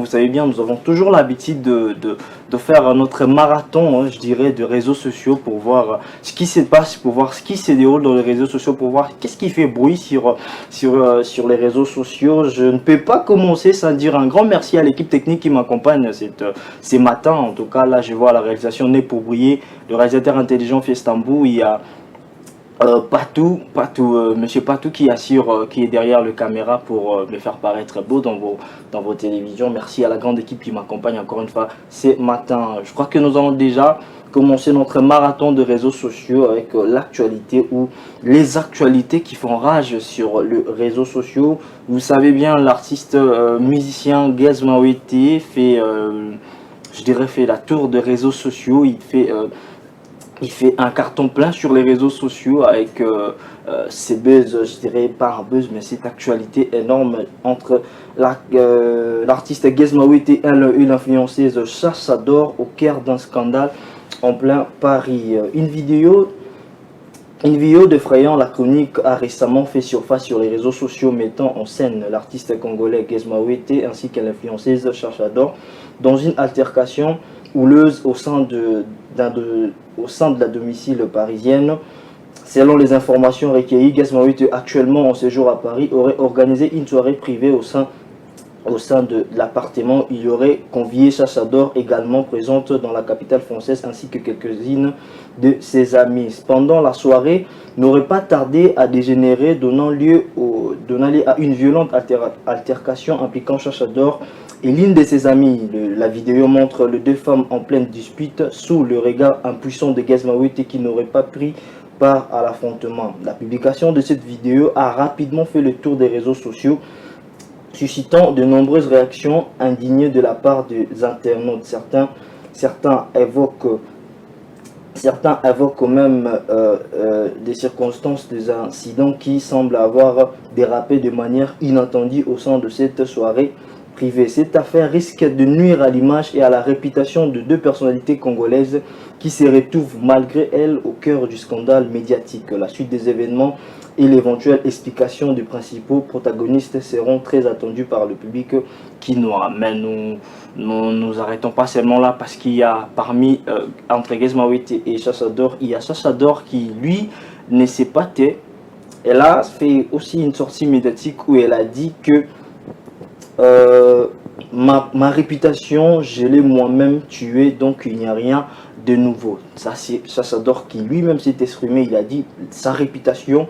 Vous savez bien, nous avons toujours l'habitude de faire notre marathon, hein, je dirais, de réseaux sociaux pour voir ce qui se passe, pour voir ce qui se déroule dans les réseaux sociaux, pour voir qu'est-ce qui fait bruit sur les réseaux sociaux. Je ne peux pas commencer sans dire un grand merci à l'équipe technique qui m'accompagne ces matins. En tout cas, là, je vois la réalisation Né pour briller, le réalisateur intelligent Fiestambou. Il y a Monsieur Patou qui assure, qui est derrière le caméra pour me faire paraître beau dans vos télévisions. Merci à la grande équipe qui m'accompagne encore une fois ce matin. Je crois que nous allons déjà commencer notre marathon de réseaux sociaux avec l'actualité ou les actualités qui font rage sur les réseaux sociaux. Vous savez bien, l'artiste musicien Gez Mawete fait, je dirais, fait la tour de réseaux sociaux. Il fait un carton plein sur les réseaux sociaux avec ses buzz, je dirais pas un buzz, mais cette actualité énorme entre l'artiste Gez Mawete et l'influenceuse Chacha d'Or au cœur d'un scandale en plein Paris. Une vidéo défrayant la chronique a récemment fait surface sur les réseaux sociaux mettant en scène l'artiste congolais Gez Mawete ainsi que l'influenceuse Chacha d'Or dans une altercation houleuse au sein de la domicile parisienne. Selon les informations recueillies, Gez Mawete, actuellement en séjour à Paris, aurait organisé une soirée privée au sein de l'appartement. Il y aurait convié Chacha d'Or, également présente dans la capitale française, ainsi que quelques-unes de ses amies. Pendant la soirée n'aurait pas tardé à dégénérer, donnant lieu à une violente altercation impliquant Chacha d'Or et l'une de ses amies. La vidéo montre les deux femmes en pleine dispute sous le regard impuissant de Gez Mawete qui n'aurait pas pris part à l'affrontement. La publication de cette vidéo a rapidement fait le tour des réseaux sociaux, suscitant de nombreuses réactions indignées de la part des internautes. Certains évoquent même des circonstances des incidents qui semblent avoir dérapé de manière inattendue au sein de cette soirée privée. Cette affaire risque de nuire à l'image et à la réputation de deux personnalités congolaises qui se retrouvent malgré elles au cœur du scandale médiatique. La suite des événements et l'éventuelle explication des principaux protagonistes seront très attendus par le public quinois. Mais nous arrêtons pas seulement là parce qu'il y a parmi entre Gez Mawete et Chacha d'Or, il y a Chacha d'Or qui lui ne s'est pas tait. Elle a fait aussi une sortie médiatique où elle a dit que ma réputation, je l'ai moi-même tuée, donc il n'y a rien de nouveau. Ça, c'est Chacha d'Or qui lui-même s'est exprimé. Il a dit sa réputation,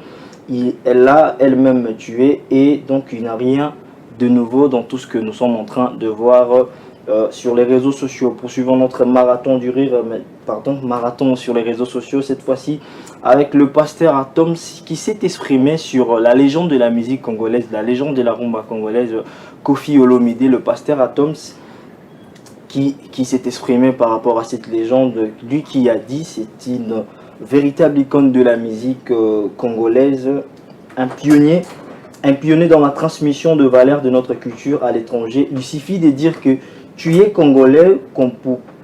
elle l'a elle-même tuée, et donc il n'y a rien de nouveau dans tout ce que nous sommes en train de voir sur les réseaux sociaux. Poursuivons notre marathon du rire, marathon sur les réseaux sociaux, cette fois-ci avec le pasteur Atoms qui s'est exprimé sur la légende de la musique congolaise, la légende de la rumba congolaise, Koffi Olomide. Le pasteur Atoms qui s'est exprimé par rapport à cette légende, lui qui a dit c'est une véritable icône de la musique congolaise, un pionnier dans la transmission de valeurs de notre culture à l'étranger. Il suffit de dire que tu es congolais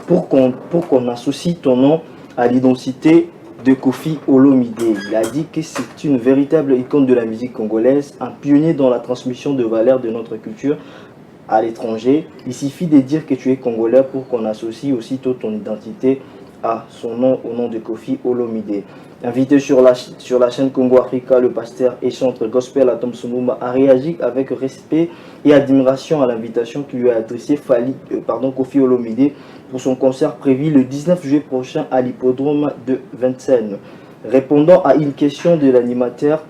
pour qu'on associe ton nom à l'identité de Koffi Olomide. Il a dit que c'est une véritable icône de la musique congolaise, un pionnier dans la transmission de valeurs de notre culture à l'étranger. Il suffit de dire que tu es congolais pour qu'on associe aussitôt ton identité à son nom, au nom de Koffi Olomide. Invité sur la chaîne Congo Africa, le pasteur et chanteur gospel Atoms Mumba a réagi avec respect et admiration à l'invitation qui lui a adressée Koffi Olomide pour son concert prévu le 19 juillet prochain à l'hippodrome de Vincennes. Répondant à une question de l'animateur,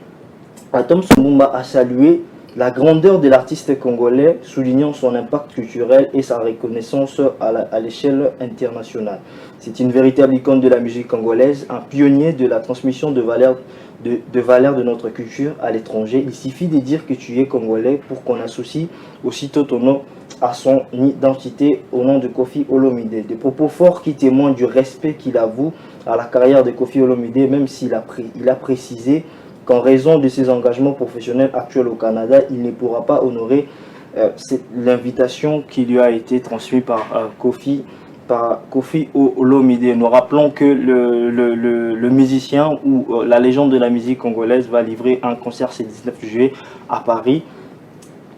Atoms Mumba a salué la grandeur de l'artiste congolais, soulignant son impact culturel et sa reconnaissance à l'échelle internationale. C'est une véritable icône de la musique congolaise, un pionnier de la transmission de valeurs de notre culture à l'étranger. Il suffit de dire que tu es congolais pour qu'on associe aussitôt ton nom à son identité au nom de Koffi Olomide. Des propos forts qui témoignent du respect qu'il avoue à la carrière de Koffi Olomide, même s'il a précisé qu'en raison de ses engagements professionnels actuels au Canada, il ne pourra pas honorer l'invitation qui lui a été transmise par Koffi Olomide. Nous rappelons que le musicien ou la légende de la musique congolaise va livrer un concert ce 19 juillet à Paris.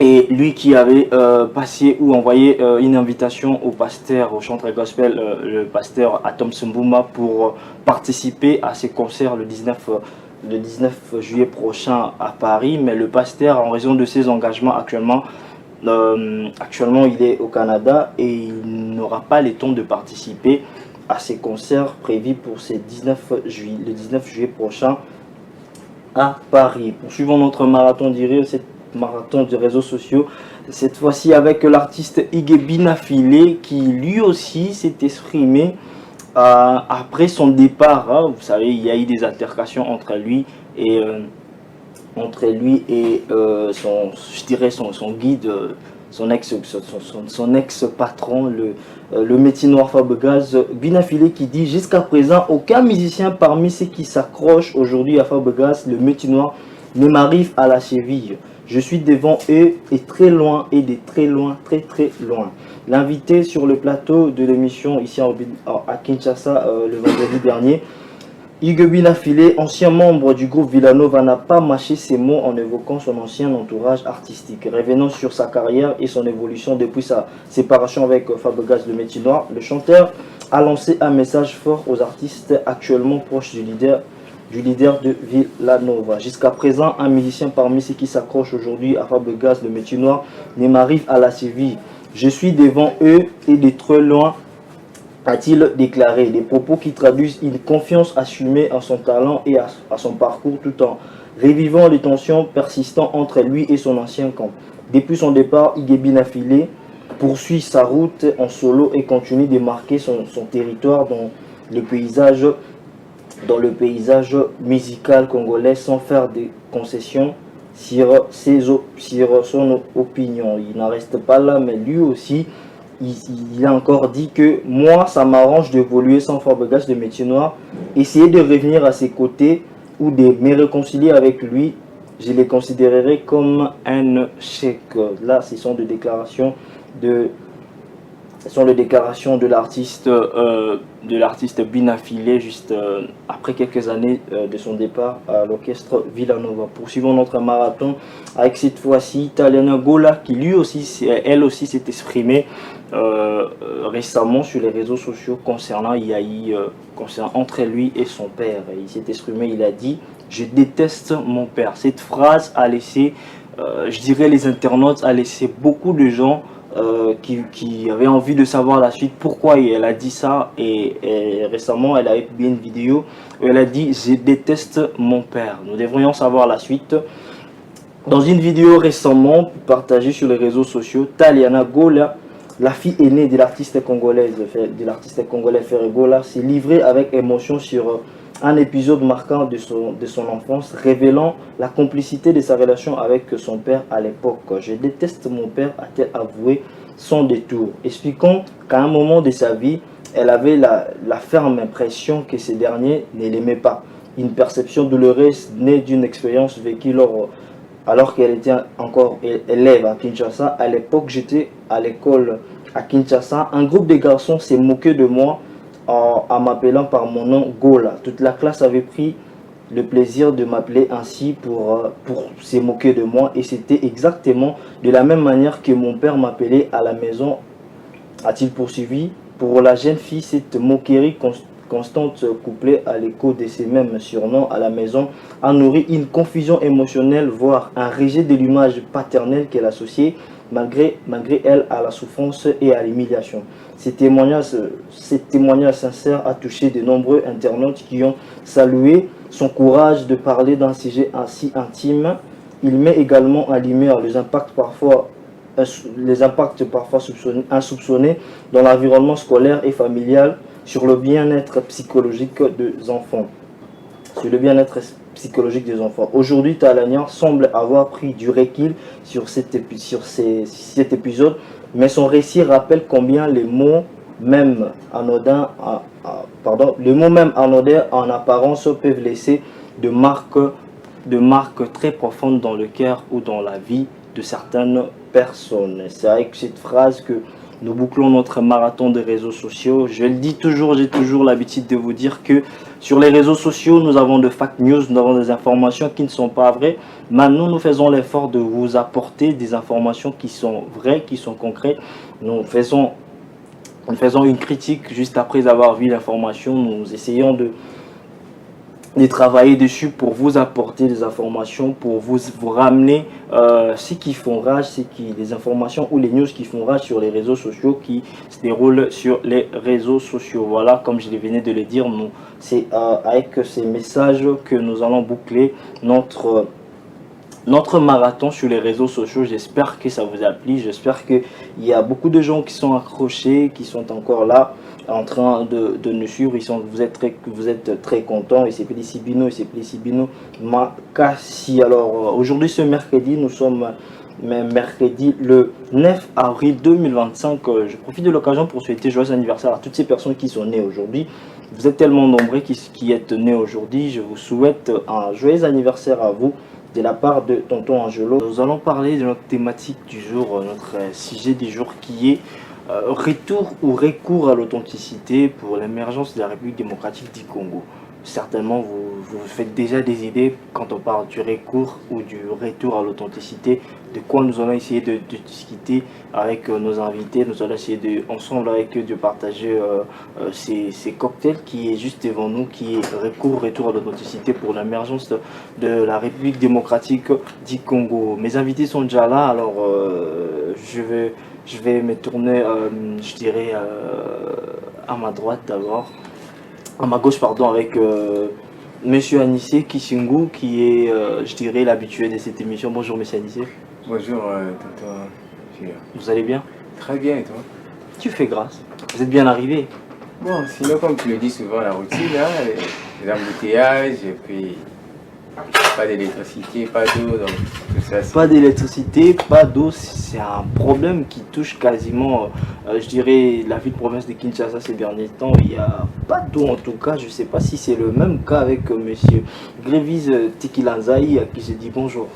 Et lui qui avait passé ou envoyé une invitation au pasteur, au chanteur gospel, le pasteur Atom Sumbouma, pour participer à ses concerts le 19 juillet prochain à Paris. Mais le pasteur, en raison de ses engagements actuellement il est au Canada et il n'aura pas le temps de participer à ses concerts prévus pour le 19 juillet prochain à Paris. Poursuivons notre marathon d'Iril, cette marathon de réseaux sociaux, cette fois-ci avec l'artiste Ige Binafile qui lui aussi s'est exprimé après son départ. Hein. Vous savez, il y a eu des altercations entre lui et je dirais son guide, son ex-patron, le métinoir Fabregas. Binafile qui dit: jusqu'à présent, aucun musicien parmi ceux qui s'accrochent aujourd'hui à Fabregas, le métinoir, ne m'arrive à la cheville. Je suis devant eux et très loin, et de très loin, très très loin. L'invité sur le plateau de l'émission ici à Kinshasa le vendredi dernier, Ige Binafile, ancien membre du groupe Villanova, n'a pas mâché ses mots en évoquant son ancien entourage artistique. Revenant sur sa carrière et son évolution depuis sa séparation avec Fabregas le Métinoir, le chanteur a lancé un message fort aux artistes actuellement proches du leader de Villanova. Jusqu'à présent, un musicien parmi ceux qui s'accrochent aujourd'hui à Fabregas le Métinoir ne m'arrive à la cheville. Je suis devant eux et de très loin, a-t-il déclaré. Des propos qui traduisent une confiance assumée à son talent et à son parcours, tout en revivant les tensions persistantes entre lui et son ancien camp. Depuis son départ, Ige Binafile poursuit sa route en solo et continue de marquer son territoire dans le paysage musical congolais sans faire de concessions sur son opinion. Il n'en reste pas là, mais lui aussi, il a encore dit que moi, ça m'arrange d'évoluer sans Fabregas de Métinoir, essayer de revenir à ses côtés ou de me réconcilier avec lui, je les considérerai comme un échec. Là, ce sont des déclarations de l'artiste Binafile juste après quelques années de son départ à l'orchestre Villanova. Poursuivons notre marathon avec cette fois-ci Taliana Gola qui elle aussi s'est exprimée récemment sur les réseaux sociaux concernant entre lui et son père. Il s'est exprimé, il a dit: je déteste mon père. Cette phrase a laissé, je dirais, les internautes, a laissé beaucoup de gens qui avait envie de savoir la suite, pourquoi elle a dit ça. Et récemment, elle a publié une vidéo où elle a dit: je déteste mon père. Nous devrions savoir la suite. Dans une vidéo récemment partagée sur les réseaux sociaux, Taliana Gola, la fille aînée de l'artiste congolais Ferry Gola, s'est livrée avec émotion sur un épisode marquant de son enfance, révélant la complicité de sa relation avec son père à l'époque. Je déteste mon père, a-t-elle avoué sans détour, expliquant qu'à un moment de sa vie, elle avait la ferme impression que ce dernier ne l'aimait pas. Une perception douloureuse née d'une expérience vécue alors qu'elle était encore élève à Kinshasa. À l'époque, j'étais à l'école à Kinshasa. Un groupe de garçons s'est moqué de moi en m'appelant par mon nom Gola. Toute la classe avait pris le plaisir de m'appeler ainsi pour se moquer de moi. Et c'était exactement de la même manière que mon père m'appelait à la maison, a-t-il poursuivi. Pour la jeune fille, cette moquerie constante couplée à l'écho de ces mêmes surnoms à la maison a nourri une confusion émotionnelle, voire un rejet de l'image paternelle qu'elle associait malgré elle à la souffrance et à l'humiliation. Ces témoignages sincères a touché de nombreux internautes qui ont salué son courage de parler d'un sujet ainsi intime. Il met également en lumière les impacts parfois insoupçonnés dans l'environnement scolaire et familial sur le bien-être psychologique des enfants. Aujourd'hui, Talania semble avoir pris du recul sur cet épisode, mais son récit rappelle combien les mots même anodins en apparence peuvent laisser de marques très profondes dans le cœur ou dans la vie de certaines personnes. C'est avec cette phrase que nous bouclons notre marathon des réseaux sociaux. Je le dis toujours, j'ai toujours l'habitude de vous dire que sur les réseaux sociaux, nous avons de fake news, nous avons des informations qui ne sont pas vraies. Maintenant, nous faisons l'effort de vous apporter des informations qui sont vraies, qui sont concrètes. Nous faisons une critique juste après avoir vu l'information. Nous essayons de travailler dessus pour vous apporter des informations, pour vous ramener ce qui font rage, les informations ou les news qui font rage sur les réseaux sociaux, qui se déroulent sur les réseaux sociaux. Voilà, comme je venais de le dire, c'est avec ces messages que nous allons boucler notre marathon sur les réseaux sociaux. J'espère que ça vous a plu, j'espère qu'il y a beaucoup de gens qui sont accrochés, qui sont encore là en train de nous suivre. Vous êtes très contents. Et c'est Sibino Makassi. Alors aujourd'hui, ce mercredi, nous sommes mercredi le 9 avril 2025. Je profite de l'occasion pour souhaiter joyeux anniversaire à toutes ces personnes qui sont nées aujourd'hui. Vous êtes tellement nombreux qui êtes nés aujourd'hui. Je vous souhaite un joyeux anniversaire à vous de la part de Tonton Angelo. Nous allons parler de notre thématique du jour, notre sujet du jour qui est retour ou recours à l'authenticité pour l'émergence de la République démocratique du Congo. Certainement, vous faites déjà des idées quand on parle du recours ou du retour à l'authenticité, de quoi nous allons essayer de discuter avec nos invités. Nous allons essayer ensemble avec eux de partager ces cocktails qui est juste devant nous, qui est retour à l'authenticité pour l'émergence de la République démocratique du Congo. Mes invités sont déjà là, alors je vais me tourner, je dirais, à ma droite d'abord. À ma gauche, pardon, avec Monsieur Anissé Kishingu, qui est, je dirais, l'habitué de cette émission. Bonjour, Monsieur Anissé. Bonjour, tonton Julien. Vous allez bien? Très bien, et toi? Tu fais grâce. Vous êtes bien arrivé. Bon, sinon, comme tu le dis souvent, la routine, hein, les embouteillages, et puis pas d'électricité, pas d'eau, donc tout ça. Pas d'électricité, pas d'eau, c'est un problème qui touche quasiment, je dirais, la ville-province de Kinshasa ces derniers temps. Il n'y a pas d'eau en tout cas. Je ne sais pas si c'est le même cas avec Monsieur Grévise Tekilanzaï, à qui je dis bonjour.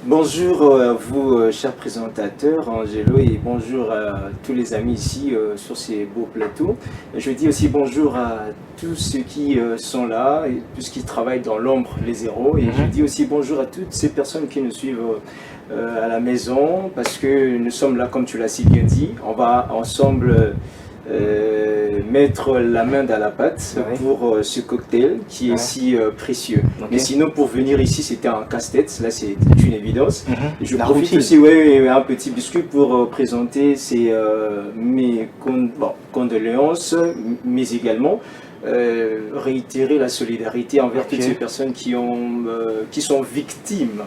Bonjour à vous, chers présentateurs, Angelo, et bonjour à tous les amis ici sur ces beaux plateaux. Je dis aussi bonjour à tous ceux qui sont là, et tous ceux qui travaillent dans l'ombre, les zéros. Et je dis aussi bonjour à toutes ces personnes qui nous suivent à la maison, parce que nous sommes là, comme tu l'as si bien dit. On va ensemble mettre la main dans la pâte pour ce cocktail qui est si précieux. Mais sinon, pour venir ici, c'était un casse-tête, là c'est une évidence. Je profite aussi un petit biscuit pour présenter mes condoléances, mais également réitérer la solidarité envers toutes ces personnes qui sont victimes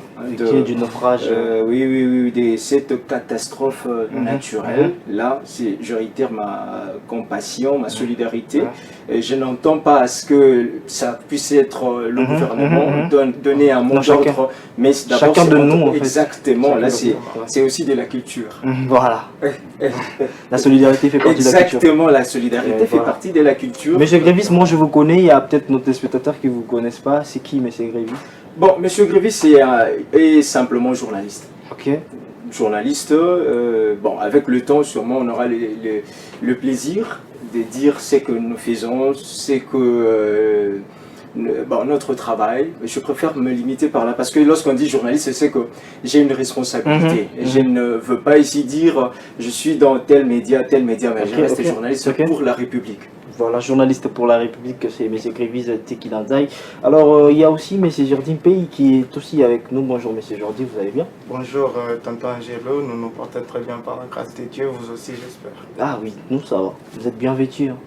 du naufrage. De cette catastrophe naturelle. Là, je réitère ma compassion, ma solidarité. Et je n'entends pas à ce que ça puisse être le gouvernement donner un mot d'ordre, mais d'abord chacun de nous, en fait. Exactement, là c'est aussi de la culture. Voilà. La solidarité fait partie de la culture. Exactement, la solidarité fait partie de la culture. Monsieur Grévis, moi je vous connais, il y a peut-être nos téléspectateurs qui ne vous connaissent pas. C'est qui Monsieur Grévis? Bon, Monsieur Grévis est simplement journaliste. Ok. Journaliste, bon, avec le temps sûrement on aura le plaisir de dire ce que nous faisons, c'est que notre travail. Je préfère me limiter par là parce que lorsqu'on dit journaliste, c'est que j'ai une responsabilité. Je ne veux pas ici dire je suis dans tel média, mais je reste journaliste pour la République. Voilà, journaliste pour la République, c'est M. Grévise Tekilanzaï. Alors, il y a aussi M. Jordi Pays qui est aussi avec nous. Bonjour M. Jordi, vous allez bien? Bonjour tonton Angelo, nous nous portons très bien par la grâce de Dieu, vous aussi j'espère. Ah oui, nous ça va, vous êtes bien vêtus. Hein.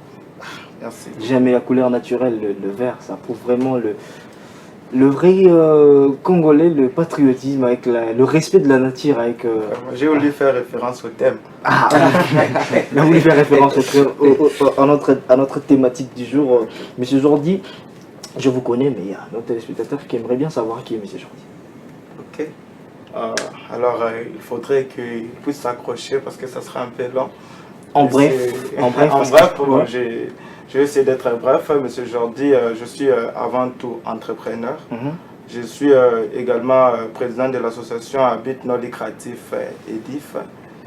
Merci. J'aime la couleur naturelle, le vert, ça prouve vraiment le vrai Congolais, le patriotisme, avec le respect de la nature. J'ai voulu faire référence au thème. Ah, on a voulu faire référence à notre thématique du jour. Monsieur Jordi, je vous connais, mais il y a nos téléspectateurs qui aimeraient bien savoir qui est Monsieur Jordi. Ok. Alors, il faudrait qu'ils puissent s'accrocher parce que ça sera un peu long. En bref, bon, je vais essayer d'être bref. Monsieur Jordi, je suis avant tout entrepreneur. Je suis également président de l'association à but non lucratif EDIF.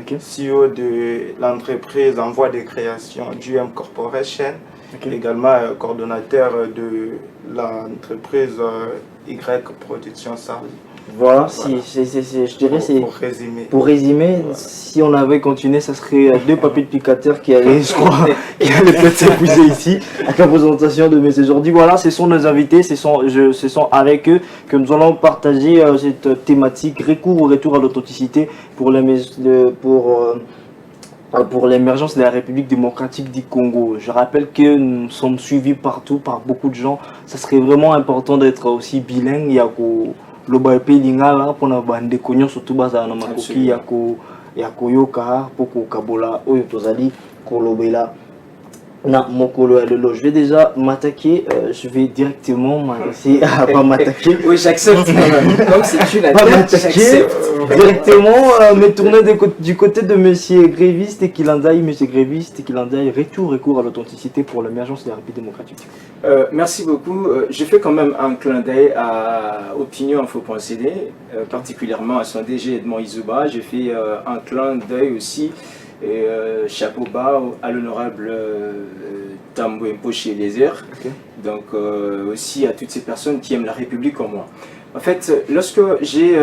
CEO de l'entreprise en voie de création GM Corporation, également coordonnateur de l'entreprise Y Production Sarli. Voilà, je dirais c'est pour résumer. Pour résumer, voilà. Si on avait continué, ça serait 2 papiers de picateurs qui allaient, je crois, qui allaient peut-être s'épouser ici avec la présentation de M. Jordi. Voilà, ce sont nos invités, ce sont avec eux que nous allons partager cette thématique recours au retour à l'authenticité pour l'émergence de la République démocratique du Congo. Je rappelle que nous sommes suivis partout par beaucoup de gens. Ça serait vraiment important d'être aussi bilingue. Il y a le baïpé lingala pour na bande konyo surtout baza na makoki ya koyoka pour ko kabola oyo tozali kolobela na mokolo ya lelo. Je vais déjà m'attaquer, je vais directement m'adresser à pas m'attaquer. Oui, j'accepte. Comme si tu l'as dit, j'accepte. Directement me tourner du côté de monsieur Gréviste et Kilandaï. Monsieur Gréviste et Kilandaï, recours à l'authenticité pour l'émergence de la République démocratique. Merci beaucoup. Je fais quand même un clin d'œil à Opinion Info.cd, particulièrement à son DG Edmond Izuba. J'ai fait un clin d'œil aussi, chapeau bas à l'honorable Tambo Mpoche Eliezer. Donc aussi à toutes ces personnes qui aiment la République comme moi. En fait, lorsque j'ai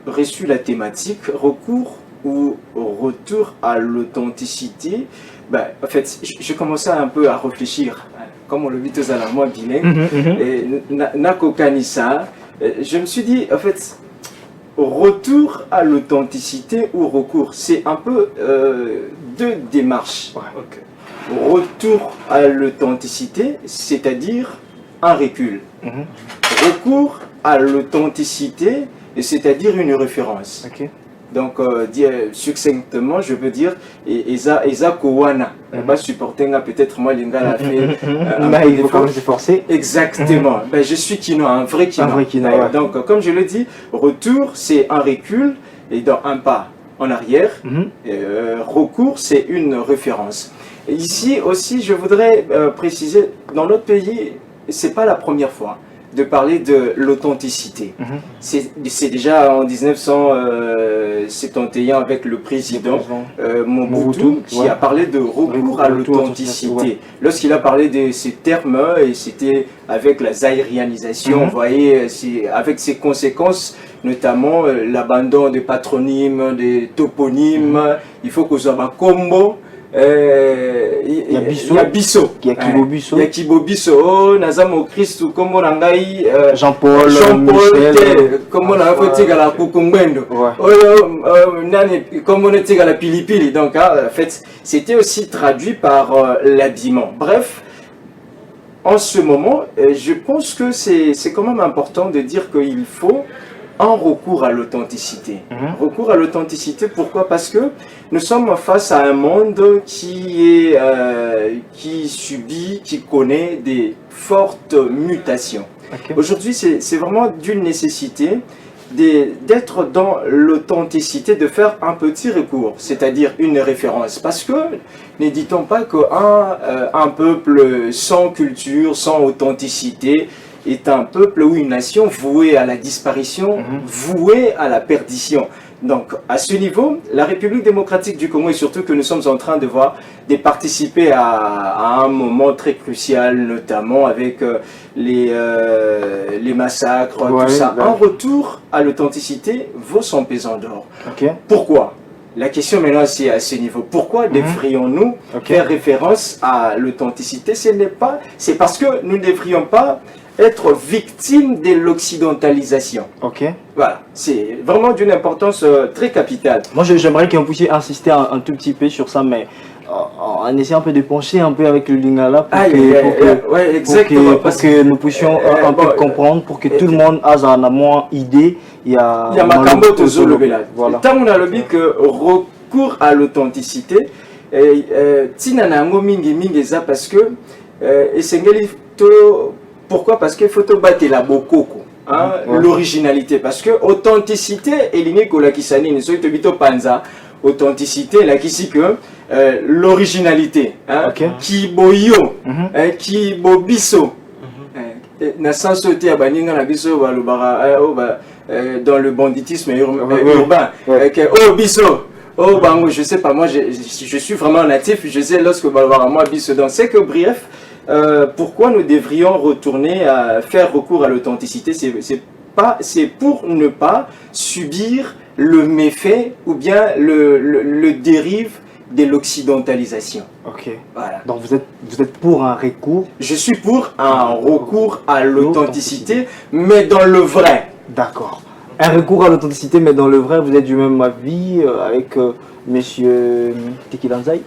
reçu la thématique recours ou retour à l'authenticité, ben, en fait, j'ai commencé un peu à réfléchir, comme on le dit tous à la moi bilingue, et Nako Kanissa, je me suis dit, en fait, retour à l'authenticité ou recours, c'est un peu 2 démarches. Retour à l'authenticité, c'est-à-dire un recul. Recours à l'authenticité, c'est-à-dire une référence. Donc, succinctement, je veux dire, Eza Kowana, pas supporter peut-être moi, Lingala a fait. Il faut quand même se forcer. Exactement. Ben, je suis Kino, un vrai Kino. Donc, comme je le dis, retour, c'est un recul et dans un pas en arrière. Recours, c'est une référence. Et ici aussi, je voudrais préciser, dans notre pays, c'est pas la première fois de parler de l'authenticité. C'est déjà en 1971 avec le président Mobutu qui a parlé de recours à l'authenticité. Lorsqu'il a parlé de ces termes, et c'était avec la zaïrianisation, vous voyez, avec ses conséquences, notamment l'abandon des patronymes, des toponymes, il faut que ça soit combo. Il y a Bisso. Il y a Kibo Bisso. Oh, Nazamo Christ, comme on a Jean-Paul, comme on a fait la Kukumbendo. Comme on était à la Pilipili. Donc, en fait, c'était aussi traduit par l'habillement. Bref, en ce moment, je pense que c'est quand même important de dire qu'il faut un recours à l'authenticité. Recours à l'authenticité, pourquoi? Parce que nous sommes face à un monde qui subit, qui connaît des fortes mutations. Aujourd'hui, c'est vraiment d'une nécessité d'être dans l'authenticité, de faire un petit recours, c'est-à-dire une référence. Parce que, ne dit-on pas qu'un peuple sans culture, sans authenticité, est un peuple ou une nation vouée à la disparition, vouée à la perdition. Donc, à ce niveau, la République démocratique du Congo, et surtout que nous sommes en train de participer à un moment très crucial, notamment avec les massacres, tout ça. Un retour à l'authenticité vaut son pesant d'or. Pourquoi? La question maintenant c'est à ce niveau. Pourquoi devrions-nous faire référence à l'authenticité? C'est parce que nous ne devrions pas être victime de l'occidentalisation. Voilà, c'est vraiment d'une importance très capitale. Moi j'aimerais qu'on puisse insister un tout petit peu sur ça, mais en essayant un peu de pencher un peu avec le lingala pour que nous puissions un peu comprendre, pour que tout le monde ait un moins idée. Il y a Makambo Tozolobela. Tant on a le dit que recours à l'authenticité, Tina Nango Mingi Mingeza parce que pourquoi? Parce qu'il faut battre la bokoko, l'originalité. Parce que authenticité est lignée avec la kisani, panza. Authenticité, la kisi que l'originalité. Kiboyo, kibobiso. Na sans sauter à baninga na biso dans le banditisme urbain. Oh biso. Oh, bah, moi, je sais pas, moi, je suis vraiment natif, je sais, lorsque moi, Bissodan, c'est que, bref, pourquoi nous devrions retourner à faire recours à l'authenticité? C'est pour ne pas subir le méfait ou bien le dérive de l'occidentalisation. Ok. Voilà. Donc vous êtes pour un recours? Je suis pour un recours à l'authenticité, mais dans le vrai. D'accord. Un recours à l'authenticité, mais dans le vrai, vous êtes du même avis avec monsieur Tekilanzai?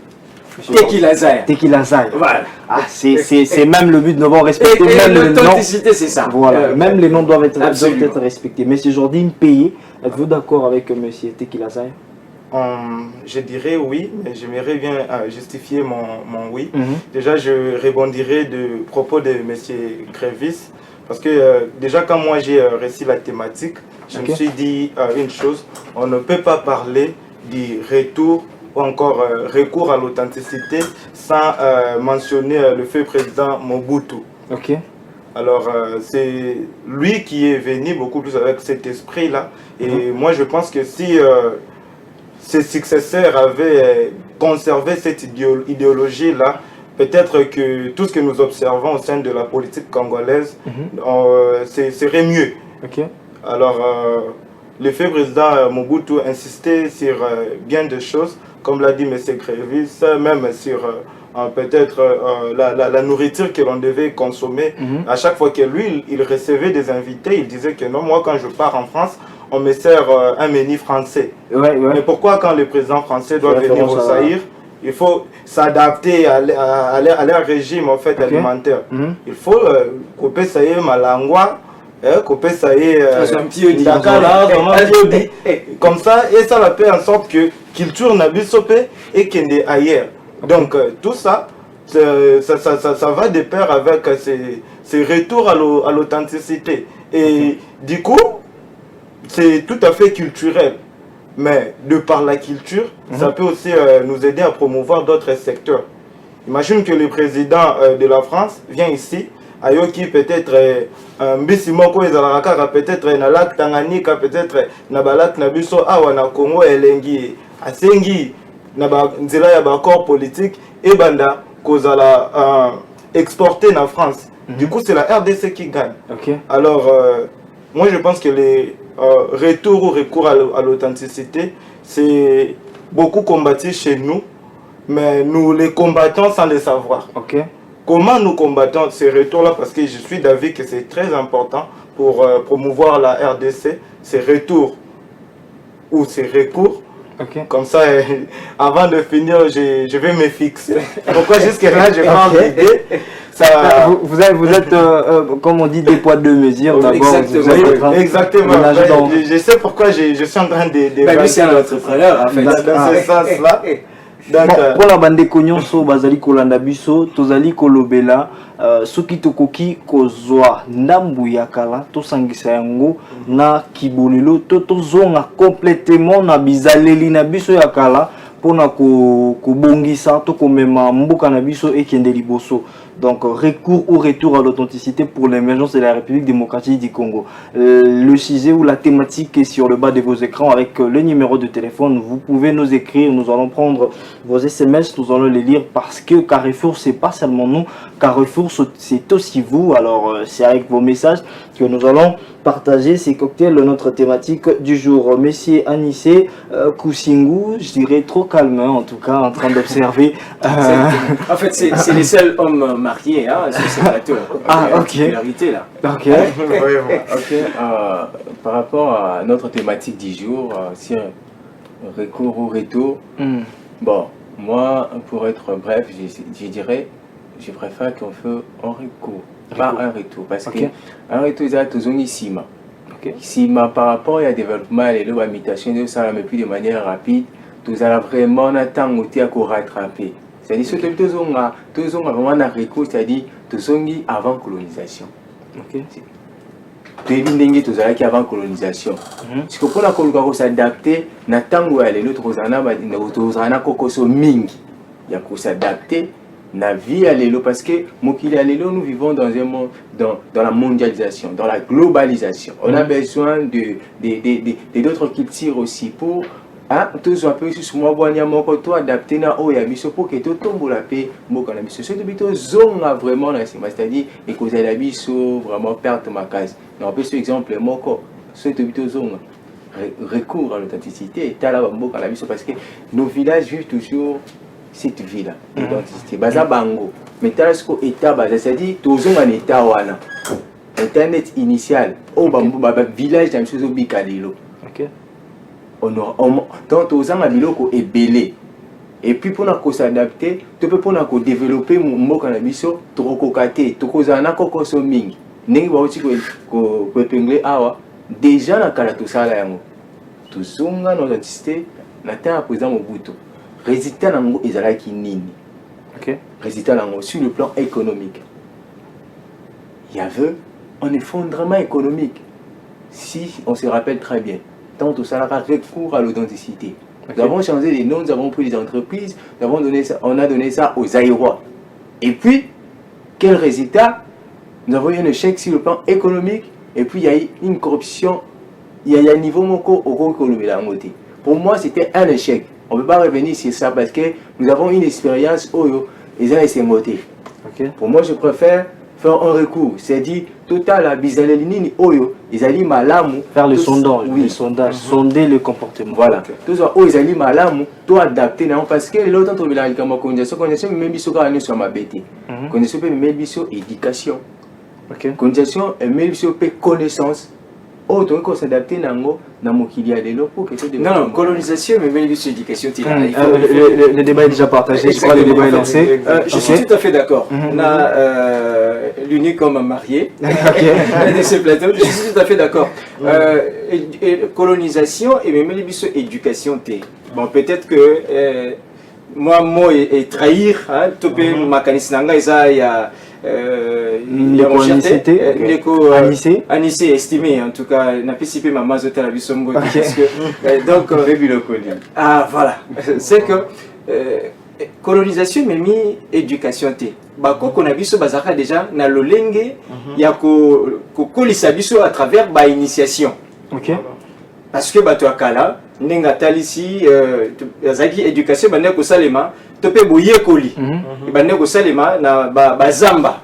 Tekilanzai. Voilà. Ah, c'est même le but, nous devons respecter Et même le nom. l'authenticité, c'est ça. Voilà, même les noms doivent être respectés. Monsieur Jordi Payé, êtes-vous d'accord avec monsieur Tekilanzai? Je dirais oui, mais j'aimerais bien justifier mon oui. Déjà, je rebondirai de propos de M. Grévis, parce que déjà, quand moi j'ai réussi la thématique, je me suis dit une chose, on ne peut pas parler du retour ou encore recours à l'authenticité sans mentionner le feu président Mobutu. Ok. Alors, c'est lui qui est venu beaucoup plus avec cet esprit-là. Et moi, je pense que si ses successeurs avaient conservé cette idéologie-là, peut-être que tout ce que nous observons au sein de la politique congolaise serait mieux. Okay. Alors, le fait président Mobutu insistait sur bien de choses, comme l'a dit M. Grévis, même sur peut-être la nourriture que l'on devait consommer. À chaque fois que lui, il recevait des invités, il disait que non, moi quand je pars en France, on me sert un menu français. Mais pourquoi quand le président français doit venir au Zaïre, il faut s'adapter à leur régime en fait, alimentaire. Il faut couper ça y malangwa, couper ça y comme ça, et ça va faire en sorte que culture n'a pas sopé et qu'il est ailleurs. Donc tout ça, ça va de pair avec ces retours à l'authenticité. Et du coup, c'est tout à fait culturel. Mais de par la culture, ça peut aussi nous aider à promouvoir d'autres secteurs. Imagine que le président de la France vient ici, Ayoki peut-être Mbissimoko ezalaka peut-être na lac Tanganyika, peut-être na balak na biso awa na Congo elengi asengi na ba nzela ya ba corps politique et banda kozala exporté na France. Du coup, c'est la RDC qui gagne. Alors moi je pense que les retour ou recours à l'authenticité, c'est beaucoup combattu chez nous, mais nous les combattons sans le savoir. Comment nous combattons ces retours-là? Parce que je suis d'avis que c'est très important pour promouvoir la RDC, ces retours ou ces recours. Comme ça, avant de finir, je vais me fixer. Pourquoi jusque-là, je parle d'idée? Vous êtes comme on dit, des poids de mesure. Exactement. Je sais pourquoi je suis en train de... lui, c'est un entrepreneur, en fait. Dans ce sens-là. Pour la bande konyonso bazali kolanda biso tozali kolobela soki tokoki kozwa ndambu ya kala tosangisa yango na kibolelo tozonga complètement na bizaleli na biso ya kala pona kobongisa to komema mboka na biso ekende liboso. Donc recours ou retour à l'authenticité pour l'émergence de la République démocratique du Congo. Le sujet ou la thématique est sur le bas de vos écrans avec le numéro de téléphone. Vous pouvez nous écrire, nous allons prendre vos SMS, nous allons les lire parce que Carrefour, c'est pas seulement nous, Carrefour, c'est aussi vous. Alors c'est avec vos messages que nous allons partager ces cocktails de notre thématique du jour. Monsieur Anissé Kousingou, je dirais trop calme en tout cas, en train d'observer. En fait, c'est les seuls hommes mariés sur ce plateau. Popularité là. Par rapport à notre thématique du jour, sur recours ou retour, bon, moi, pour être bref, je dirais, je préfère qu'on fait un recours. Pas un retour, parce que un retour, c'est toujours ici. Si par rapport au développement et à l'imitation de ça, mais plus de manière rapide, tout ça vraiment attend à rattraper. C'est-à-dire que tous ont vraiment un recours, c'est-à-dire tous ont avant colonisation. Tous avant colonisation. Parce que pour la colonisation s'adapter, n'attend où aller l'autre aux ana kokoso mingi. Il y a qu'on s'adapter. La vie à l'élo parce que nous vivons dans un monde dans la mondialisation, dans la globalisation. On a besoin de d'autres cultures aussi pour ah tous un peu sur moi bon ya moko to adapté na o ya biso pour que to tombola pe mboka na biso c'est bito zonga vraiment na c'est-à-dire et cause la biso vraiment perdre ma case non peu ce exemple moko c'est bito zonga recours à l'authenticité et tala mboka na biso parce que nos villages vivent toujours cette vie là l'identité baza bango mais tala ce ko état baza c'est-à-dire to zonga na état wana internet initial au ba village na biso zo bikalelo. OK. Donc, aux gens à biloko est belé. Et puis, pour nous s'adapter, tu peux pour nous développer mon cannabis, tu peux cocater, tu peux en avoir so mingi. Nengi ba aussi ko pengler awa. Déjà na kala to sala yango. Tu zonga nos identités, na temps à présent au buto. Résultat nango ezalaki nini. OK. Résultat nango sur le plan économique. Il y avait un effondrement économique. Si on se rappelle très bien. Tant tout ça a recours à l'authenticité. Nous avons changé les noms, nous avons pris des entreprises, on a donné ça aux Aïrois. Et puis, quel résultat? Nous avons eu un échec sur le plan économique, et puis il y a eu une corruption, il y a un niveau moko au côté. Pour moi, c'était un échec. On ne peut pas revenir sur ça parce que nous avons une expérience où ils ont essayé de monter. Pour moi, je préfère faire un recours, c'est-à-dire total à bizaléline oyo ils allaient malamu faire le sondage, oui, le sondage, sonder le comportement. Voilà. Tout ça ils allaient malamu to adapter non parce que l'autre entre la comme condition même biso ka ne sur ma bête. Condition même biso éducation. OK. Condition même biso connaissance. Oh, donc on s'adapter nango na mokili ya lelo pour que non, colonisation mais même éducation le débat est déjà partagé, je crois que le débat est lancé. Je suis tout à fait d'accord. On a l'unique comme marié de ce plateau, je suis tout à fait d'accord. Colonisation et même éducation té. Bon, peut-être que moi et trahir hein, topé makanisna nga isa ya Anissé estimé en tout cas n'a pas participé maman zoté la bisombo donc ah voilà c'est que colonisation mais mi éducation té bako qu'on a biso bazaka déjà na lolenge ya ko kolisa biso à travers ba initiation. OK. Parce que bato akala ndenga talisi azaki éducation bande ko salema topé boye koli bande ko salema na bazamba.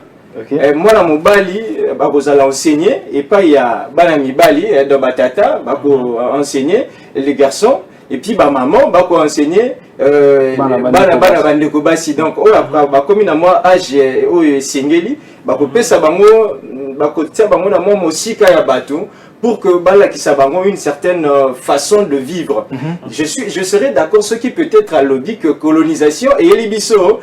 Moi na mobali bakozala enseigner et pas il y a bana mibali do batata bako enseigner les garçons et puis ba maman bako enseigner bana bande ko basi donc ba komi na moi âge o sengeli bako pesa bango bako tia bango na mo mosika ya bato pour que bala qui s'abango une certaine façon de vivre. Je serais d'accord ce qui peut être à lobby que colonisation et elibiso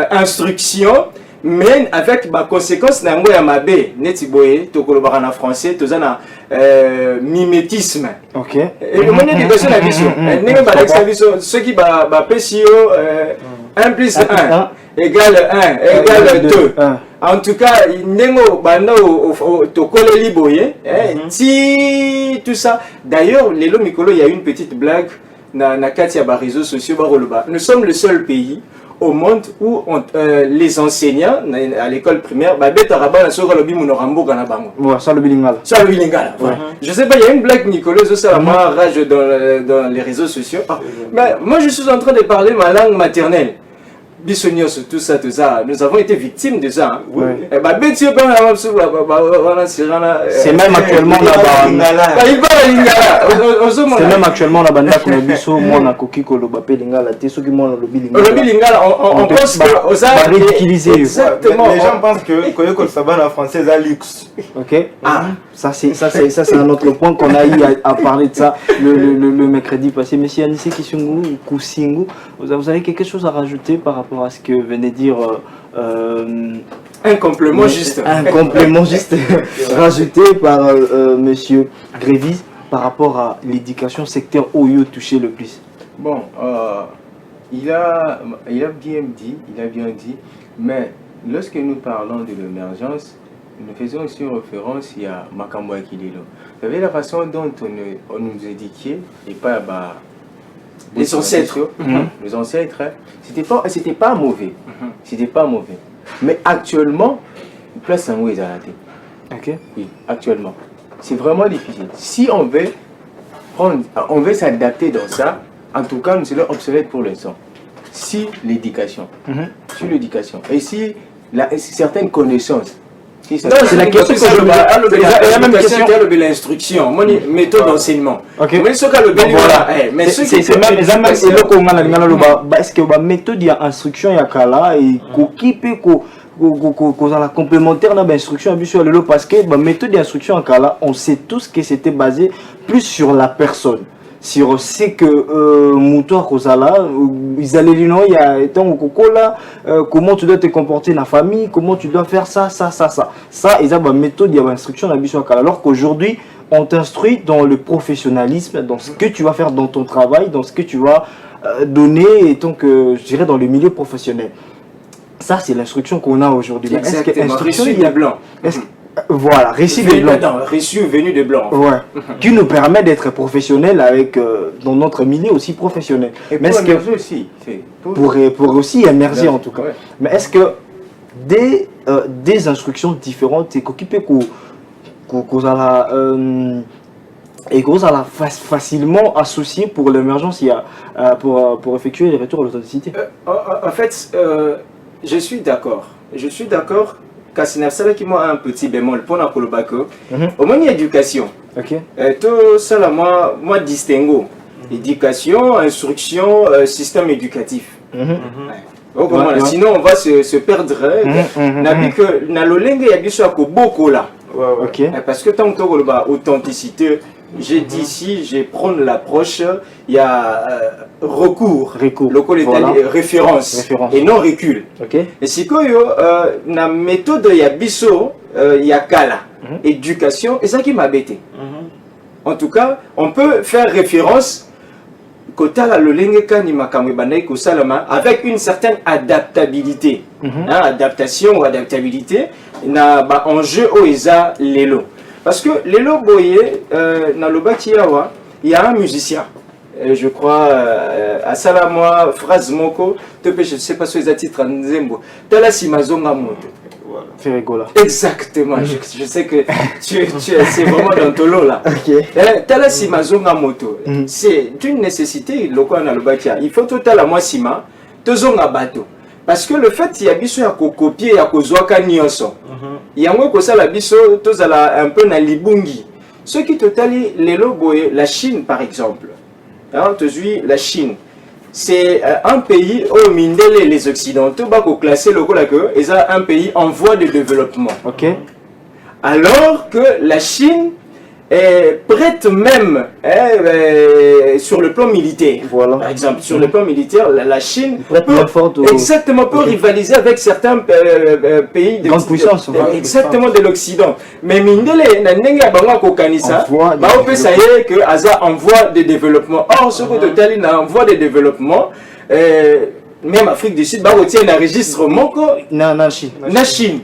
instruction mais avec ma conséquence na ngo ya mabe neti boye to kolobara na français to zana mimétisme. OK. Et le monde éducation na biso ndenge ba l'exabiso ceux qui ba pesio 1 plus 1 égale 1 égale 2. En tout cas, nengo banda to koleli boye ti tout ça. D'ailleurs, lelo mikolo il y a une petite blague na kati ya ba réseaux sociaux ba roloba. Nous sommes le seul pays au monde où les enseignants à l'école primaire je sais pas, il y a une blague Nicolas ça m'a rage dans les réseaux sociaux. Mais moi je suis en train de parler ma langue maternelle. Bissonios, tout ça, nous avons été victimes de ça. C'est même actuellement là-bas. C'est même actuellement là-bas. On pense que réutiliser. Exactement. Les gens pensent que le sabbat en français est luxe. OK. Ça c'est un autre point qu'on a eu à parler de ça le mercredi passé. Monsieur Anissé Kisungu, Kusingu, vous avez quelque chose à rajouter par rapport à ce que venait dire un complément juste. Un complément juste rajouté par monsieur Grévis par rapport à l'éducation secteur où il touché le plus. Bon, il a bien dit, mais lorsque nous parlons de l'émergence, nous faisons aussi référence à Makambo Akilelo. Vous savez la façon dont on nous éduquait et pas les ancêtres. Les ancêtres, c'était pas mauvais. C'était pas mauvais. Mais actuellement, place en haut est arrêté. OK. Oui, actuellement. C'est vraiment difficile. Si on veut on veut s'adapter dans ça. En tout cas, nous serons obsolètes pour l'instant. Si l'éducation, sur l'éducation, et si certaines connaissances. Non, c'est la question que je me pose. Il y a même question de l'instruction, méthode d'enseignement. Mais ce cas le voilà. Mais c'est même est que la méthode d'instruction il y a kala et qui peut la complémentaire dans l'instruction parce que la méthode d'instruction en kala on sait tous que c'était basé plus sur la personne. Sur ce que Moutoua Kozala, ils allaient dire non, il y a comment tu dois te comporter dans la famille, comment tu dois faire ça. Ça, ils ont une méthode, il y a une instruction dans la. Alors qu'aujourd'hui, on t'instruit dans le professionnalisme, dans ce que tu vas faire dans ton travail, dans ce que tu vas donner, et donc, je dirais, dans le milieu professionnel. Ça, c'est l'instruction qu'on a aujourd'hui. Est-ce que l'instruction, il y a blanc? Voilà, récit de blanc. Reçu venu de blanc. Ouais. Qui nous permet d'être professionnels avec, dans notre milieu aussi professionnel. Et mais est-ce que aussi pour aussi émerger en tout cas. Ouais. Mais est-ce que des instructions différentes et qu'on a facilement associées pour l'émergence, pour effectuer les retours à l'authenticité? En fait, je suis d'accord. Je suis d'accord. Kassinafsala qui m'a un petit bémol pour la Kolobako. Au moins, il y a éducation. Tout ça, moi, distingo. Éducation, instruction, système éducatif. Sinon, on va se perdre. Dans le langue, il y a bien beaucoup là. Parce que tant que tu as authenticité, j'ai dit ici, je prends l'approche, il y a recours, le référence et non recul. Et si la méthode il y a biso, il y a kala, éducation, et ça qui m'a bêté. En tout cas, on peut faire référence avec une certaine adaptabilité. Adaptation ou adaptabilité, en jeu au ESA l'élo. Parce que l'élo boye, dans le Bakiawa, il y a un musicien. Je crois, à Salamoa, phrase moko, je ne sais pas si les titres en Zembo. Tala Simazonga Moto. C'est rigolo. Exactement, je sais que c'est vraiment dans ton lot là. Tala Simazonga Moto. C'est une nécessité, il faut tout à la moi Sima, tozonga bateau. Parce que le fait qu'il y a biso ya copier ya kozwaka nyonso. Il y a moi ça la biso tozala un peu na libungi. Ce qui totali lelo boye la Chine par exemple. Hein, la Chine. C'est un pays où les occidentaux vont classer le que c'est un pays en voie de développement. Alors que la Chine est prête même sur le plan militaire. Par exemple, sur le plan militaire, la Chine peut rivaliser avec certains pays de grande puissance. Exactement de l'Occident. Mais Mindele, n'a pas kokanisa, on peut savoir que Aza en voie de développement. Or, ce que total est en voie de développement. Même Afrique du Sud, bah on tient un enregistrement na Chine. Na Chine.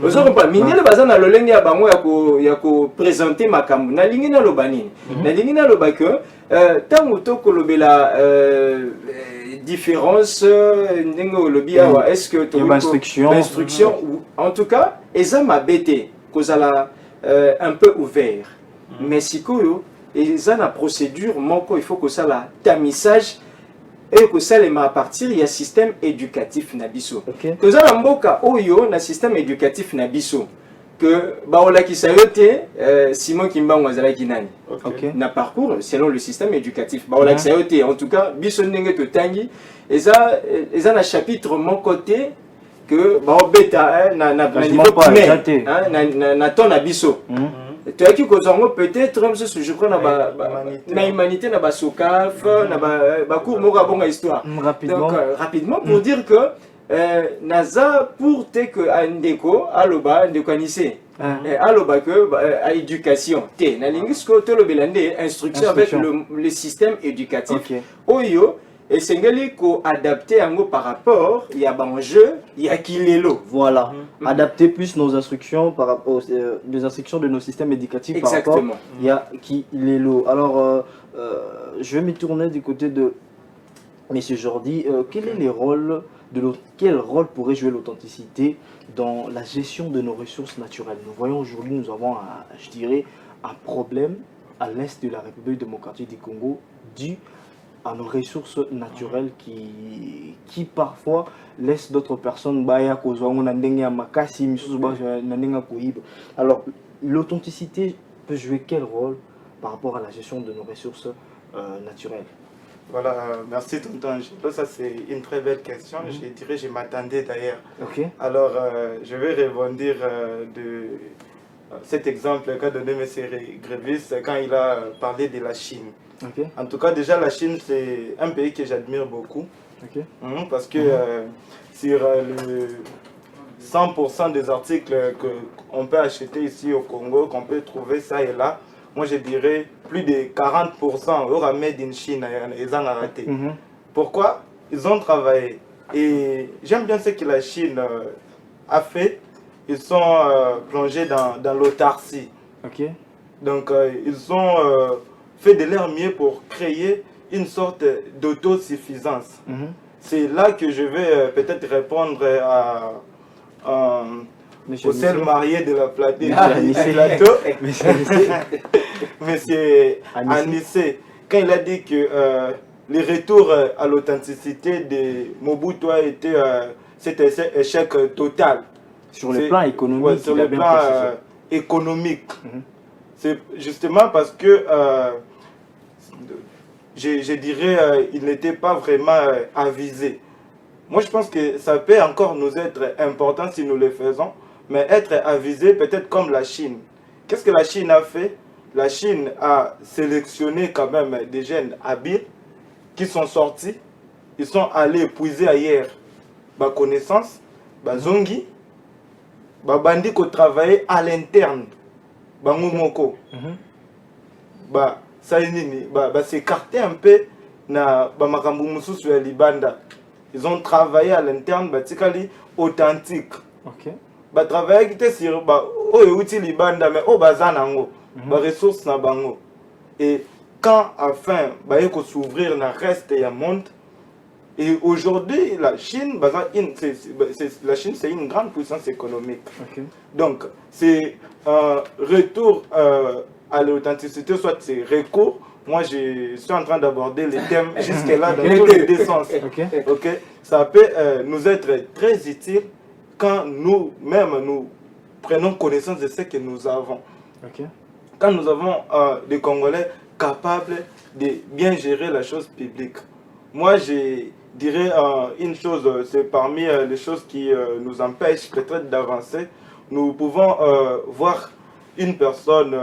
Vous avez pas mindele bazan na lolenge ya bango ya ko présenter makambu. Na lingi na lobanini. Na lingi na lobaka tango to kolobela différence ndenge lobi awa est-ce que to instruction ou en tout cas eza mabete kozala un peu ouvert. Mais sikoyo eza na procédure moko il faut que ça la tamissage et que ça les à partir il y a système éducatif nabiso que ça mboka oyo na système éducatif nabiso que baola ki sayote Simon Kimbango azala kinani na parcours selon le système éducatif baola ki sayote en tout cas biso ndenge to tangi eza na chapitre mon côté que baobeta na niveau primaire na ton abiso tu as qui peut-être je crois na humanité na basokaf na cours moka bonga histoire donc rapidement pour dire que naza pour te que ndeko aloba ndeko anissé aloba que à éducation te na lingisko to lobelande instruction avec le système éducatif oyo et c'est ko adapter ango par rapport il y a un jeu il y a kilelo voilà adapter plus nos instructions par rapport aux instructions de nos systèmes éducatifs. Exactement. Par rapport il y a kilelo. Alors je vais me tourner du côté de Monsieur Jordi. Quel rôle pourrait jouer l'authenticité dans la gestion de nos ressources naturelles? Nous voyons aujourd'hui nous avons je dirais un problème à l'est de la République démocratique du Congo, dû à nos ressources naturelles qui parfois laissent d'autres personnes. Alors, l'authenticité peut jouer quel rôle par rapport à la gestion de nos ressources naturelles? Voilà, merci tonton Angelo. Ça c'est une très belle question. Je dirais, je m'attendais d'ailleurs. Ok. Alors, je vais rebondir de cet exemple qu'a donné M. Grévis quand il a parlé de la Chine. Okay. En tout cas, déjà, la Chine, c'est un pays que j'admire beaucoup. Okay. Parce que sur le 100% des articles qu'on peut acheter ici au Congo, qu'on peut trouver ça et là, moi je dirais plus de 40% aura made in Chine, ils ont arrêté. Pourquoi? Ils ont travaillé. Et j'aime bien ce que la Chine a fait. Ils sont plongés dans l'autarcie. Okay. Donc ils ont fait de leur mieux pour créer une sorte d'autosuffisance. C'est là que je vais peut-être répondre au seul marié de la plateau, Monsieur Anissé, quand il a dit que le retour à l'authenticité de Mobutu a été cet échec total. Sur le plan économique. Ouais, sur le plan économique. C'est justement parce que je dirais il n'était pas vraiment avisé. Moi je pense que ça peut encore nous être important si nous le faisons, mais être avisé peut-être comme la Chine. Qu'est-ce que la Chine a fait? La Chine a sélectionné quand même des jeunes habiles qui sont sortis, ils sont allés puiser ailleurs ma connaissance, ma zongi, ma bandi qui travaillait à l'interne, ma moko, s'écarter un peu na ba makambu mususu ya libanda. Ils ont travaillé à l'interne, batikali authentique. Ok. Ba travailler qui était sur ba o euti libanda mais o bazanango, ba ressources na bango. Et quand enfin ba yeko s'ouvrir na reste ya monde. Et aujourd'hui la Chine, la Chine c'est une grande puissance économique. Okay. Donc c'est un retour à l'authenticité, soit c'est recours. Moi, je suis en train d'aborder les thèmes jusque-là dans tous les deux sens. Okay. Ça peut nous être très utile quand nous-mêmes nous prenons connaissance de ce que nous avons. Okay. Quand nous avons des Congolais capables de bien gérer la chose publique. Moi, je dirais une chose, c'est parmi les choses qui nous empêchent peut-être d'avancer. Nous pouvons voir une personne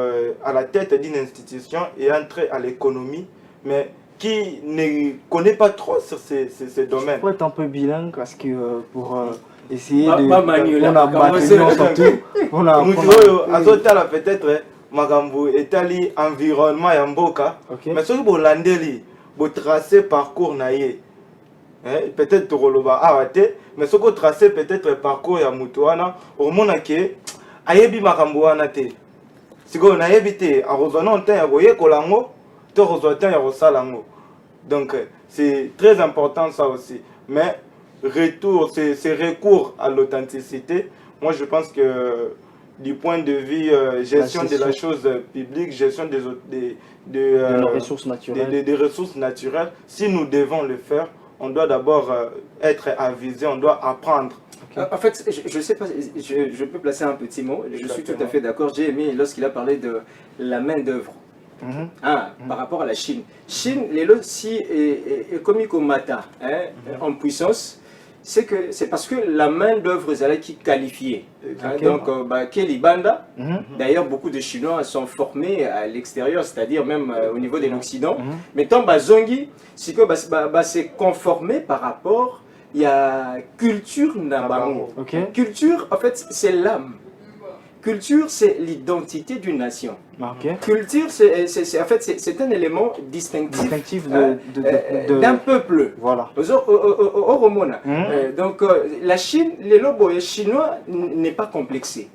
à la tête d'une institution et entrer à l'économie, mais qui ne connaît pas trop sur ces domaines. Il faut être un peu bilingue parce que pour essayer de... On a peut-être magambo etali environnement ya mboka, mais soki bolandeli bo tracer parcours naie. Peut-être tokoloba awate, mais soki tracer peut-être parcours ya mutu wana, omona ke ayebi makambo wana te. Siko na yebite arozona ntan ya koyekola ngo to rozota ya kosala ngo. Donc c'est très important ça aussi. Mais retour, c'est recours à l'authenticité. Moi je pense que du point de vue gestion de la chose publique, gestion des ressources naturelles. Des ressources naturelles, si nous devons le faire, on doit d'abord être avisé, on doit apprendre. En fait, je sais pas, je peux placer un petit mot. Je suis tout à fait d'accord. J'ai aimé lorsqu'il a parlé de la main d'œuvre. Par rapport à la Chine. Chine, les lots si est comme Mata, en puissance, c'est parce que la main d'œuvre est qui qualifiée. Donc, Kelly Banda, d'ailleurs, beaucoup de Chinois sont formés à l'extérieur, c'est-à-dire même au niveau de l'Occident. Mais tant Bazongi, c'est conformé par rapport. Il y a culture nabango. Culture, en fait, c'est l'âme. Culture, c'est l'identité d'une nation. Culture, en fait, c'est un élément distinctif d'un peuple. Voilà. Donc, la Chine, les lobos chinois n'est pas complexé.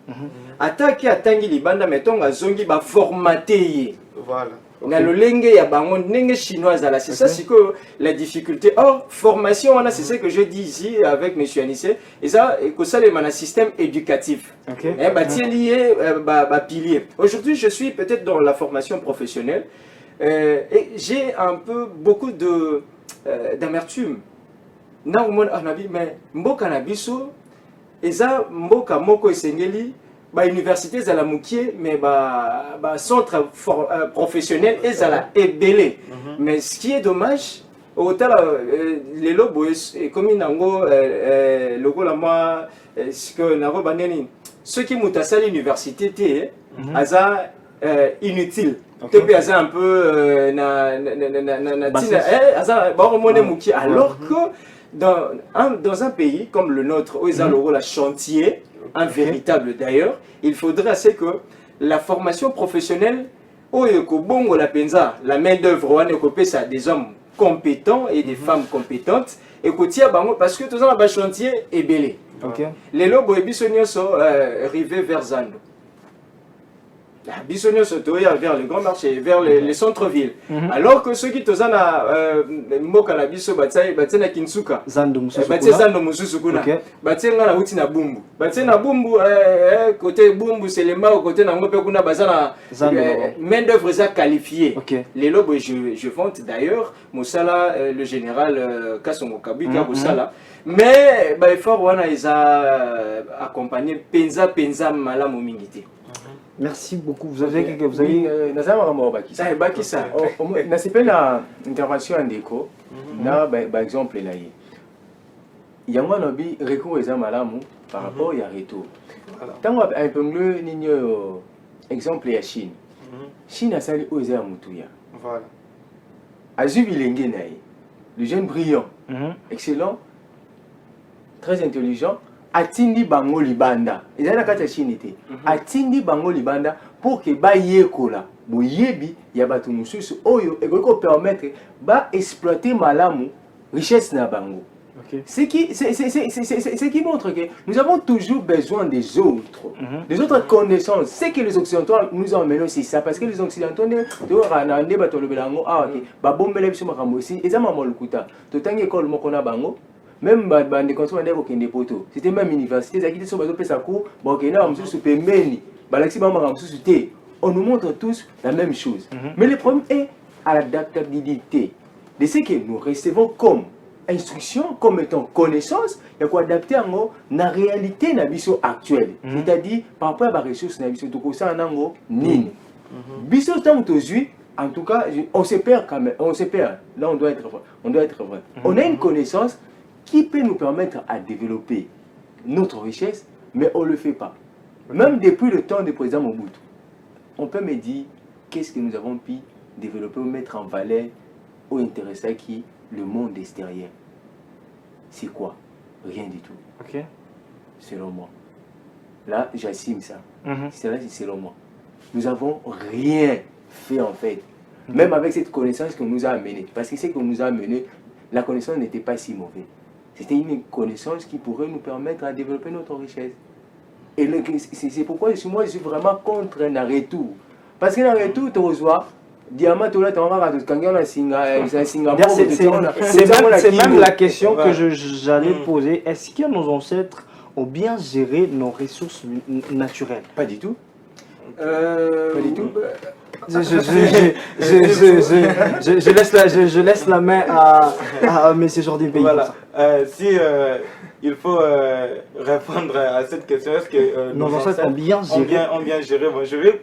Attaquer à Tangi Libanda, mettons à Zongi, formaté. Voilà. na lolenge ya bango ndenge chinoise là, c'est ça c'est que la difficulté. Or formation on a, c'est ce que je dis ici avec monsieur Anissé, et ça que ça le système éducatif. Lié pilier. Aujourd'hui je suis peut-être dans la formation professionnelle et j'ai un peu beaucoup de d'amertume. Na umon anabi mais mboka na biso eza mboka moko esengeli ba université za la mukie mais ba centre professionnel ezala ebele. Mais ce qui est dommage autant les lobos et comme nango logo la moi ce que navo baneni ceux qui mutasali l'université té aza inutile. Depuis aza un peu alors que dans un pays comme le nôtre où ils ont le rôle à chantier, un véritable d'ailleurs, il faudrait assez que la formation professionnelle, la main d'œuvre, ça des hommes compétents et des femmes compétentes, et parce que tout ça le chantier est belé. Les lobos et sont arrivés vers Zando. Bissonio se tourne vers le grand marché, vers les centres-villes. Alors que ceux qui sont Moka la biso na Kinsuka, Zando Mususukuna, na uti na Bumbu. Na Bumbu, côté Bumbu, c'est les mains, côté na Ngope Kuna Bazana, main d'œuvre qualifiée. Les lobes, je vante d'ailleurs, Moussala, le général Kassongo Kabika, Moussala. Mais il faut accompagner Penza Malamu Mingiti. Merci beaucoup. Vous avez intervention en déco. Par exemple, il y a un recours aux malamu par rapport à retour. Tant un peu mieux, exemple, il y a Chine. Chine a sali aux Moutuya. Voilà. Le jeune brillant, excellent, très intelligent. Atindi bango libanda ezana kati ya Chine te atindi bango libanda pour que ba yekola boyebi ya batu mususu oyo ekoko permettre ba exploiter malamu richesse na bango. Ce qui montre que nous avons toujours besoin des autres connaissances. Ce que les Occidentaux nous ont amené aussi ça, parce que les Occidentaux même des contrôles de poto. C'était même université, on nous montre tous la même chose. Mais le problème est à l'adaptabilité de ce que nous recevons comme instruction, comme étant connaissance, il y a quoi adapter à la réalité actuelle. C'est-à-dire par rapport à la ressource, en tout cas, on se perd quand même. On se perd. Là, on doit être vrai. On a une connaissance qui peut nous permettre à développer notre richesse, mais on ne le fait pas. Même depuis le temps du président Mobutu, on peut me dire qu'est-ce que nous avons pu développer ou mettre en valeur ou intéresser qui le monde extérieur. C'est quoi? Rien du tout. Selon moi. Là, j'assume ça. C'est selon moi. Nous n'avons rien fait en fait. Même avec cette connaissance qu'on nous a amenée. Parce que ce qu'on nous a amené, la connaissance n'était pas si mauvaise. C'était une connaissance qui pourrait nous permettre de développer notre richesse. Et c'est pourquoi moi je suis vraiment contre un retour. Parce qu'un retour, tu reçois diamant, c'est même la question que j'allais poser. Est-ce que nos ancêtres ont bien géré nos ressources naturelles? Pas du tout. Pas du tout. Je laisse la main à M. Jordi Pays. Voilà. Si il faut répondre à cette question, est-ce que nos ancêtres ont bien géré? Bon, je vais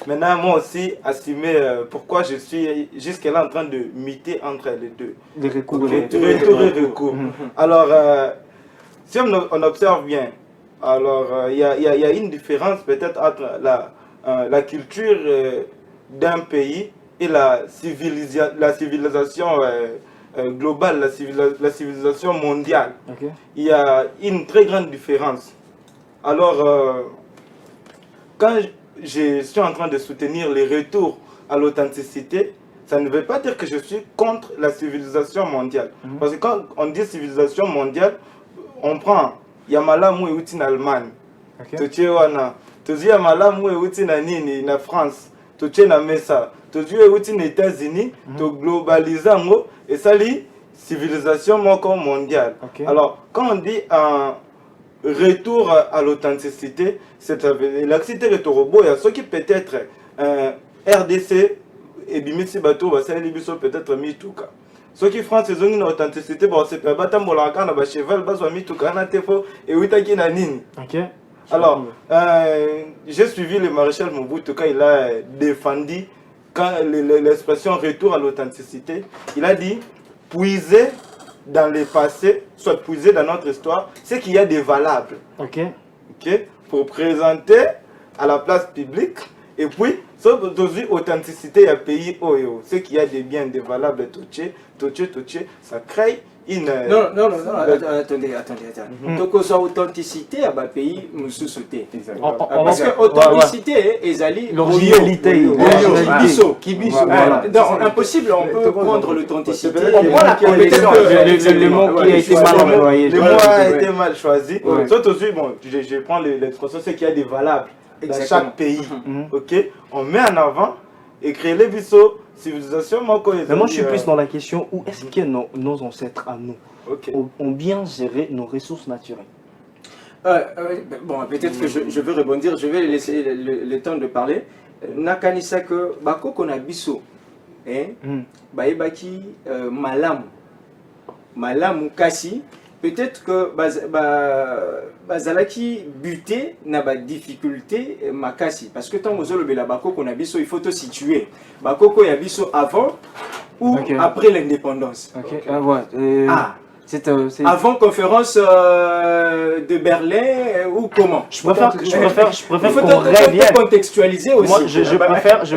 maintenant moi aussi assumer pourquoi je suis jusque-là en train de muter entre les deux. Les recours. Recours. Alors, si on observe bien, alors il y a une différence peut-être entre la culture d'un pays et la civilisation globale, la civilisation mondiale. Il y a une très grande différence. Alors, quand je suis en train de soutenir les retours à l'authenticité, ça ne veut pas dire que je suis contre la civilisation mondiale. Parce que quand on dit civilisation mondiale, on prend Yamalamu et en Allemagne. Tu dis Yamalamu et en France. tu tiens la mesa. Tu joues aux États-Unis, tu globalises et ça lit civilisation mondiale. Ok. Alors, quand on dit un retour à l'authenticité, c'est l'activité retour au bout. Il y a ceux qui peut-être RDC et Bimitsi Bato, peut-être Mitouka. Ceux qui font ces zones d'authenticité, c'est pas battre mon lacan, na cheval, bas Mitouka, na tefo et Witaki na nini. Ok. Alors, j'ai suivi le maréchal Mobutu quand il a défendu l'expression retour à l'authenticité. Il a dit puiser dans le passé, soit puiser dans notre histoire, ce qu'il y a de valable. Ok. Ok, pour présenter à la place publique. Et puis, authenticité à pays, ce qu'il y a de bien, de valable, ça crée une... Non, attendez. Donc, authenticité à pays, nous sous-sauter. Parce que authenticité, ils l'originalité. Impossible, on peut prendre l'authenticité. Le mot qui a été mal employé. Le mot a été mal choisi. Surtout, bon, je prends l'expression, c'est qu'il y a des valables dans chaque pays. Ok, on met en avant et créer les vaisseaux, civilisation. Mais moi, je suis plus dans la question où est-ce que nos ancêtres à nous ont bien géré nos ressources naturelles. Bon, peut-être que je veux rebondir, je vais laisser le temps de parler. Nakanisa que bako kona biso, baebaki malamu kasi. Peut-être que bazalaki buté na ba difficulté makasi parce que tant que le bako qu'on a biso il faut te situer bako ko ya biso avant ou après l'indépendance. Avant conférence de Berlin ou comment? Je préfère qu'on revienne contextualiser aussi. Moi, je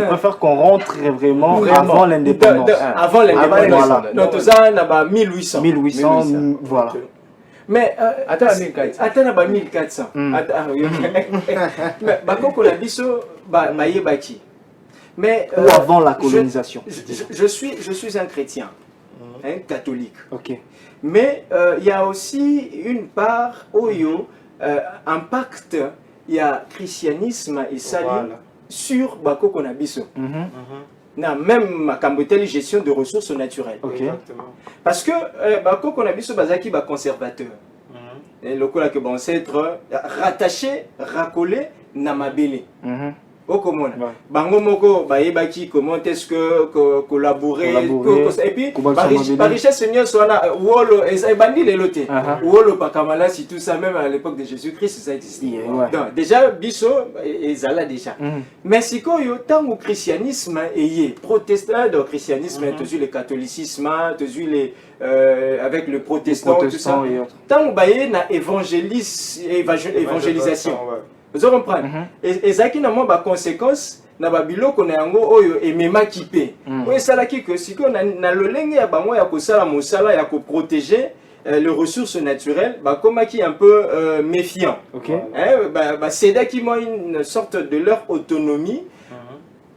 préfère qu'on rentre vraiment avant l'indépendance. Avant l'indépendance. Non, tout ça n'a pas 1800. 1800, voilà. Mais attends, 1400. Mais bako la biso bayebaki. Mais ou avant la colonisation. Je suis un chrétien, catholique. Ok. Mais il y a aussi une part impact il y a christianisme et salut sur bako konabiso. Na même ma cambotelle gestion de ressources naturelles. Parce que bako konabiso bazaki ba conservateur. Et le là que bon ancêtre rattaché, racolé na mabele. Au commun. Bango moko baebaki comment est-ce que collaborer et puis par richesse seigneur soit wolo et bandi les lotés. Wolo pakamala si tout ça même à l'époque de Jésus-Christ ça existait. Donc déjà biso et zala déjà. Mais si ko yo tango christianisme et protestant donc christianisme toujours le catholicisme toujours les avec le protestant tout ça. Tango baye na évangélisation. Vous comprenez? Et ça qui n'a pas de conséquences, na babilo kona yango oyo emema kipe. Oyo sala ki que si ko na lolenge ya bango ya ko sala mosala ya ko protéger les ressources naturelles, bah comme qui un peu méfiant. C'est là qui ont une sorte de leur autonomie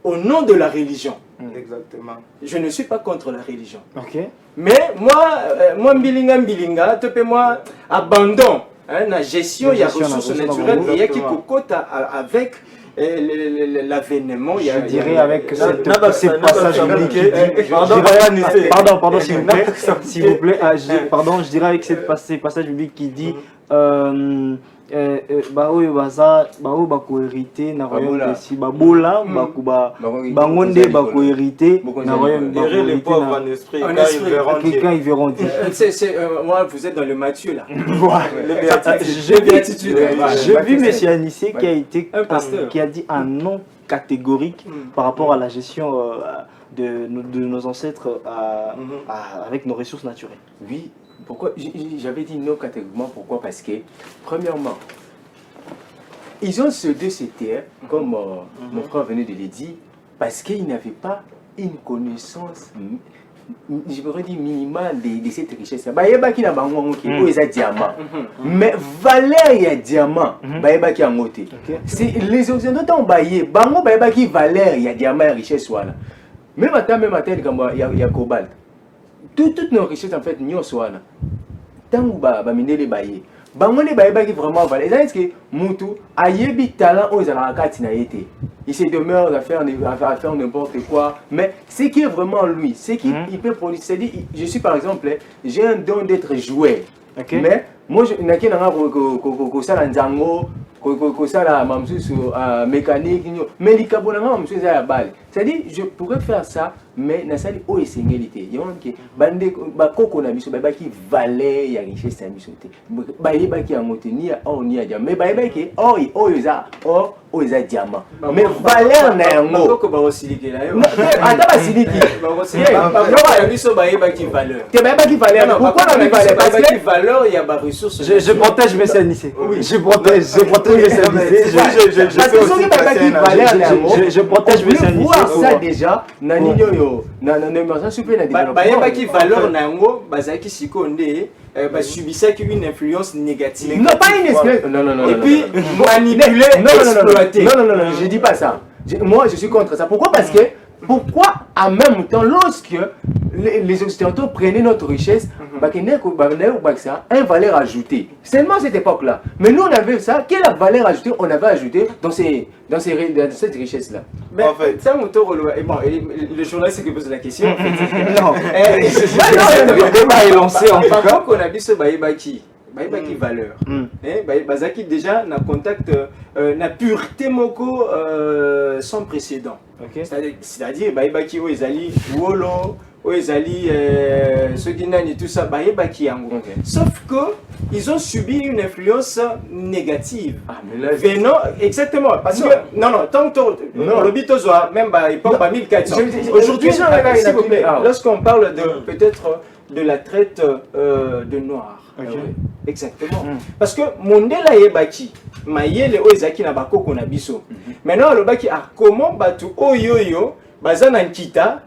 au nom de la religion. Exactement. Je ne suis pas contre la religion. Mais moi mbilinga, moi abandon. La gestion, il y a ressources naturelles, il y a qui cocote avec l'avènement. Je dirais avec ce passage biblique. Pardon, s'il vous plaît. Pardon, je dirais avec ce passage biblique qui dit baoyo baza bao bako hérité na royaume de si babola bakuba bangonde bako hérité na royaume de les pauvres en esprit quand ils verront Dieu. Moi vous êtes dans le Matthieu là. J'ai vu monsieur Anissé qui a dit un non catégorique par rapport à la gestion de nos ancêtres avec nos ressources naturelles. Oui. Pourquoi j'avais dit non catégoriquement? Pourquoi? Parce que, premièrement, ils ont cédé ces terres, comme mon frère venait de le dire, parce qu'ils n'avaient pas une connaissance, je pourrais dire, minimale de cette richesse. Il y a des diamants. Mais valeur, il y a diamant. Les Occidentaux ont baillé. Bango, il y a valeur, il y a diamant, il y a richesse. Même à temps, il y a cobalt. Toutes nos richesses en fait nous sommes tant ou ba miner les bailler bangone bayeba qui vraiment valait est-ce que mutu ayebi talent aux alakati na été il se demeure à faire n'importe quoi mais ce qui est vraiment lui ce qui il peut produire c'est-à-dire je suis par exemple j'ai un don d'être joueur mais moi je n'ai nanga ko sala nzango ko sala mamsusu mécanique mais likabo nanga mamsusu ya balle c'est-à-dire je pourrais faire ça mais nasali o esengélité yonke bande ba koko na biso ba ki valeur ya richesse ya biso te ba yeba ki amote ni or ni diamant mais ba yeba ki o eza diamant mais valeur na yango koko ba osiliki la yo ata ba siliki ba osiliki ba biso ba yeba ki valeur te ba yeba ki valeur pourquoi on a valeur parce que valeur il y a ba ressources je protège mes syndicés je protège mes syndicés je protège mes syndicés ça déjà na nino yo na émergence super na développement bayeba ki valeur na yango bazaki sikonde subissaki une influence négative non pas une influence non et puis manipuler exploiter non je dis pas ça moi je suis contre ça pourquoi parce que pourquoi en même temps lorsque les Occidentaux prenaient notre richesse, une valeur ajoutée. Seulement à cette époque-là. Mais nous, on avait ça. Quelle valeur ajoutée on avait ajouté dans cette richesse-là? En fait, ça, le journaliste qui pose la question. Non. Le débat est lancé en tout cas. Par contre, on a dit ce Baïbaki valeur. Bazaki déjà na contact na pureté moko sans précédent. C'est-à-dire Baïbaki o ezali wolo o ezali ceux qui n'ont tout ça Baïbaki yango. Sauf que ils ont subi une influence négative. Venant exactement parce que non tant que le bitozoa même époque 1400. Aujourd'hui lorsqu'on parle de peut-être de la traite de noirs. Exactement. Parce que mondela yebaki mayele o ezaki na bakoko na biso. Maintenant le baki comment batu oyoyo bazana nkita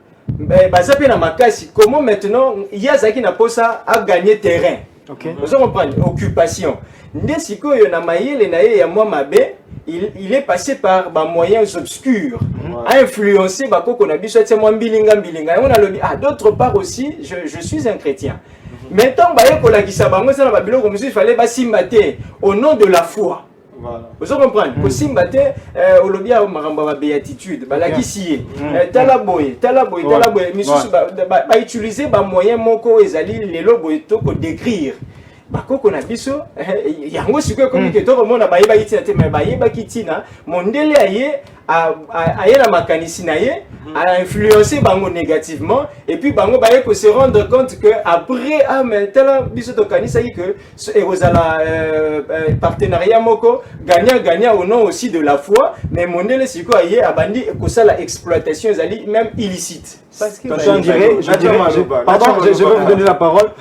baza pe na makasi comment maintenant yazaki na posa a gagner terrain. Vous comprenez occupation. Ndesiko yo na mayele na ye ya mwa mabe il est passé par moyens obscurs à influencer bakoko na biso tse mwa mbilinga on a le d'autre part aussi je suis un chrétien. Mais tant il fallait simbater au nom de la foi. Vous comprenez? Au simbater, au lobby à ma béatitude, la sié, talaboy, utiliser des moyens moko ezali les lobos pour décrire. Bakoko na biso yango sikoyo comme que to remona bayeba itina te mais bayeba kitina mondele aye na makanisi na ye a influencé bango négativement et puis bango baye ko se rendre compte que après maintenant biso to kanisa que ezala partenariat moko gagnant au nom aussi de la foi mais mondele sikoyo aye abandi ko sala exploitation ezali même illicite. Parce que pardon, je vais vous donner la parole.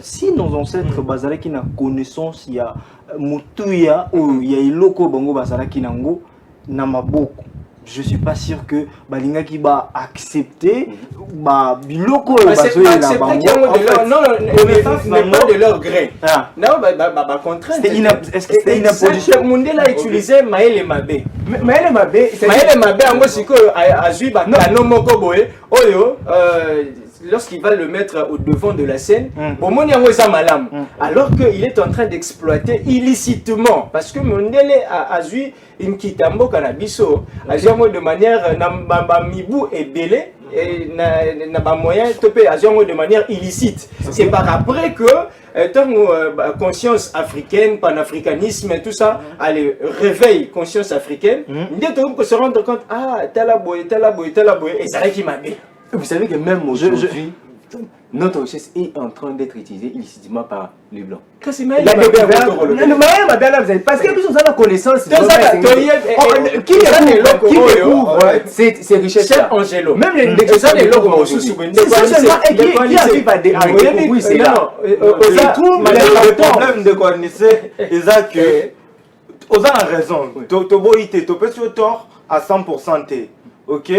Si nos ancêtres bazala qui na connaissance il y a mutuya ou il y a iloko bango bazala qui nango na maboko. Je suis pas sûr que balinga qui va accepter ba biloko bazo ya la bango. Non, pas de leur gré. Non, ba contrainte. Est-ce que c'était une imposition? Mondela utilisé maele mabe. Maele mabe ango siko azui ba kano moko boye oyo lorsqu'il va le mettre au devant de la scène, alors qu'il est en train d'exploiter illicitement. Parce que Mondele a eu une kitambo canabiso, a eu de manière mibou et belé, et n'a pas moyen de manière illicite. C'est par après que, tant conscience africaine, panafricanisme et tout ça, allez, réveille conscience africaine, on peut se rendre compte, talaboy, et c'est vrai qui m'a dit. Vous savez que même aujourd'hui, notre richesse est en train d'être utilisée illicitement par les Blancs. Parce que nous avons la connaissance qui découvre ces richesses. Même les locaux qui c'est là. Le problème de connaisser, c'est que vous avez raison. Tu peux se tort à 100%. Ok?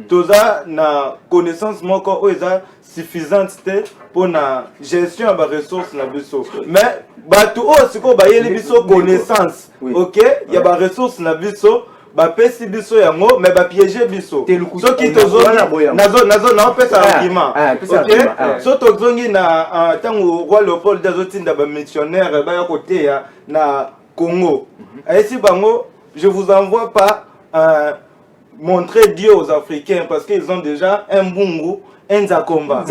Toza na connaissance moko oza suffisante pour na gestion de ressources na biso mais batu o siko ba yeli biso connaissance. OK, il y a ba ressources na biso bapesi biso yango mais bapiéger biso soki tozongi naopesa argument so tozongi na ntango roi Léopold azotinda bamissionnaire baya koteya na Congo ayesi bango je vous envoie pas montrer Dieu aux Africains parce qu'ils ont déjà un bungu, un Nzakomba.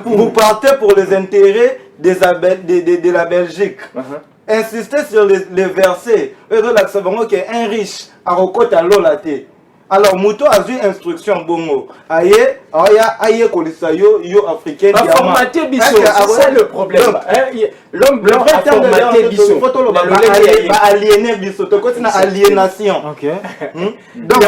Vous partez pour les intérêts de la Belgique. Insistez sur les versets. Qui est un riche à Rokota Lolate. Alors, Mouto a eu instruction bongo. Aïe, Kolisayo, yo africain. Formaté Bisso, c'est ça le problème. L'homme blanc a formaté Bisso. Aliéné Bisso, tu connais aliénation. Donc,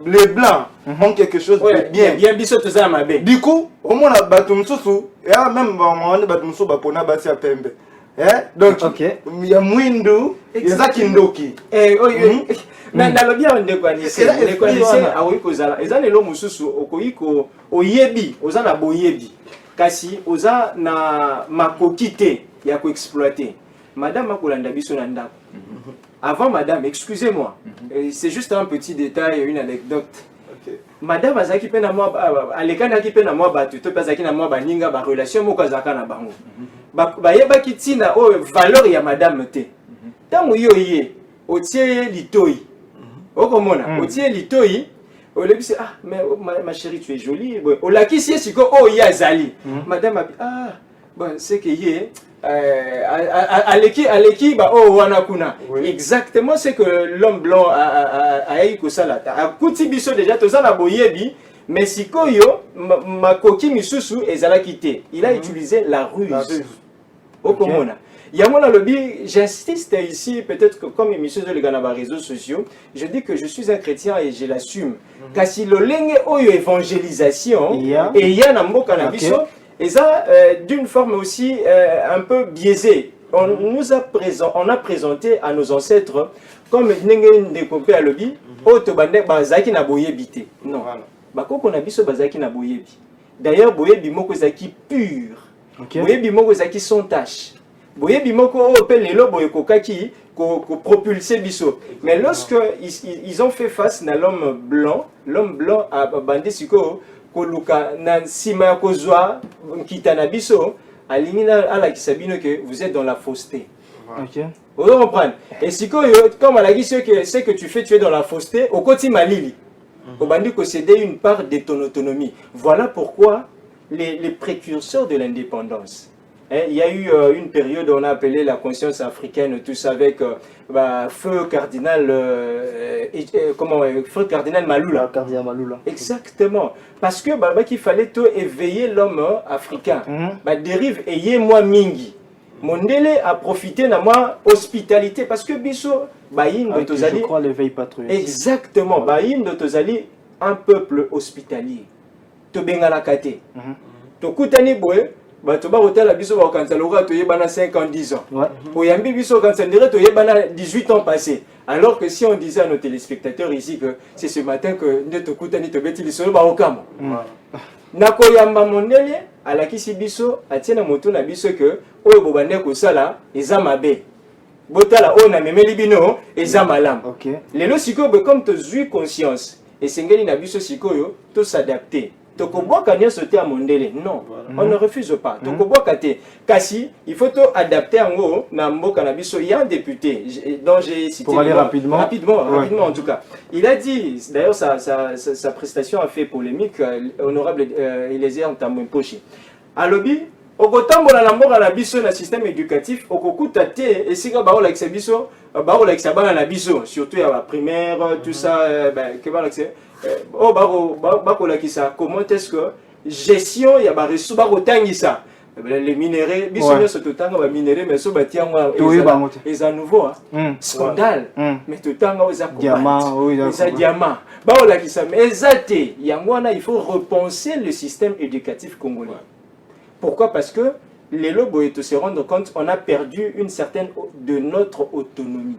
les blancs ont quelque chose de bien. Bien Bisso, tout ça m'a bien. Du coup, au moins, il y a même Batumsu Bapona Basia Pembe. Donc, il y a Mwindu, il y a Kindoki. Mais dans le bien, on découvre les coalitions à Ouikozala. Ils ont les lots Moussousou, Okoiko, Oyebi, Ozana Boyebi. Kasi, Ozana Makokite, il y a qu'à exploiter. Madame Makolanda Bissonanda. Avant, madame, excusez-moi, c'est juste un petit détail, une anecdote. Madame Azaki Penamo, Alekana qui Penamo, Batuto Pazaki Namo, Baninga, relation Mokazaka na Bango. Bayeba Kitina, oh, valeur ya madame te. Tango yo ye, otie litoi. Okomona, otie litoi. Au début c'est ah mais ma chérie tu es jolie. Au laki si siko oh ya zali. Madame a dit ah bon c'est que yé aleki ba oh wanakuna. Exactement c'est que l'homme blanc a eu que ça là. A kuti biso déjà to ça la boyebi. Mais siko yo makoki misusu ezala quitté. Il a utilisé la ruse. Okomona. Yamona lobby, j'insiste ici, peut-être que comme émission de les réseaux sociaux, je dis que je suis un chrétien et je l'assume. Car si le lenge oyo évangélisation, et il y a un mot cannabiso, et ça d'une forme aussi un peu biaisée. On a présenté à nos ancêtres comme nenge ndekopé à lobby, otobande bazaki na boyebité. Non. Bakoko na biso bazaki na boyebi. D'ailleurs boyebi moko zaki pur. Boyebi moko zaki sans tache. Boyebi moko opelelo boyekokaki ko propulser biso. Mais lorsque ils ont fait face à l'homme blanc a bandé siko ko luka na sima kozwa kitana biso alimina ala kisabino que vous êtes dans la fausseté. OK. Vous comprenez? Et siko comme ala ki ce que tu fais tu es dans la fausseté au koti malili. Au bandi ko céder une part de ton autonomie. Voilà pourquoi les précurseurs de l'indépendance. Il y a eu une période où on a appelé la conscience africaine, tout ça avec feu cardinal, feu cardinal Malula. Cardinal Malula. Exactement. Parce que qu'il fallait tout éveiller l'homme africain. Dérive et moi mingi. Mondele a profité de moi hospitalité parce que biso je crois l'éveil patriotique. Exactement. Baïm de Tozali un peuple hospitalier. To bengala kate. To kutani boye. Bato ba hotel la biso ba kanza lora to yebana 5 ans 10 ans. Oyambi biso kanza ndire to yebana 18 ans passés. Alors que si on disait à nos téléspectateurs ici que c'est ce matin que ndeto kutani to beti lisolo ba okamo. Nako yamba mondele alakisi biso atiena moto na biso que oyo bobande ko sala eza mabe. Botala o na memeli bino eza malam. Lelo sikoyo comme to zui conscience et sengeli na biso sikoyo to s'adapter. Non, on ne refuse pas. Kasi, il faut adapter en haut. Il y a un député dont j'ai cité. Pour aller rapidement. Rapidement en tout cas. Il a dit, d'ailleurs sa prestation a fait polémique, honorable Eliezer Ntamwemposhi. À lobby, okotambola na mboka na biso na système éducatif, okokuta te esika ba olakisa biso, ba olakisa bana na biso, surtout à la primaire, tout ça que ba olakisa comment est-ce que gestion il y a ba ressources ba kotangisa les minéraux biso nyo totanga ba minéraux mais so batianga eza nouveau scandale mais totanga oza diamant ba olakisa mais ezate yango wana il faut repenser le système éducatif congolais. Pourquoi? Parce que les lobos se rendent compte on a perdu une certaine de notre autonomie.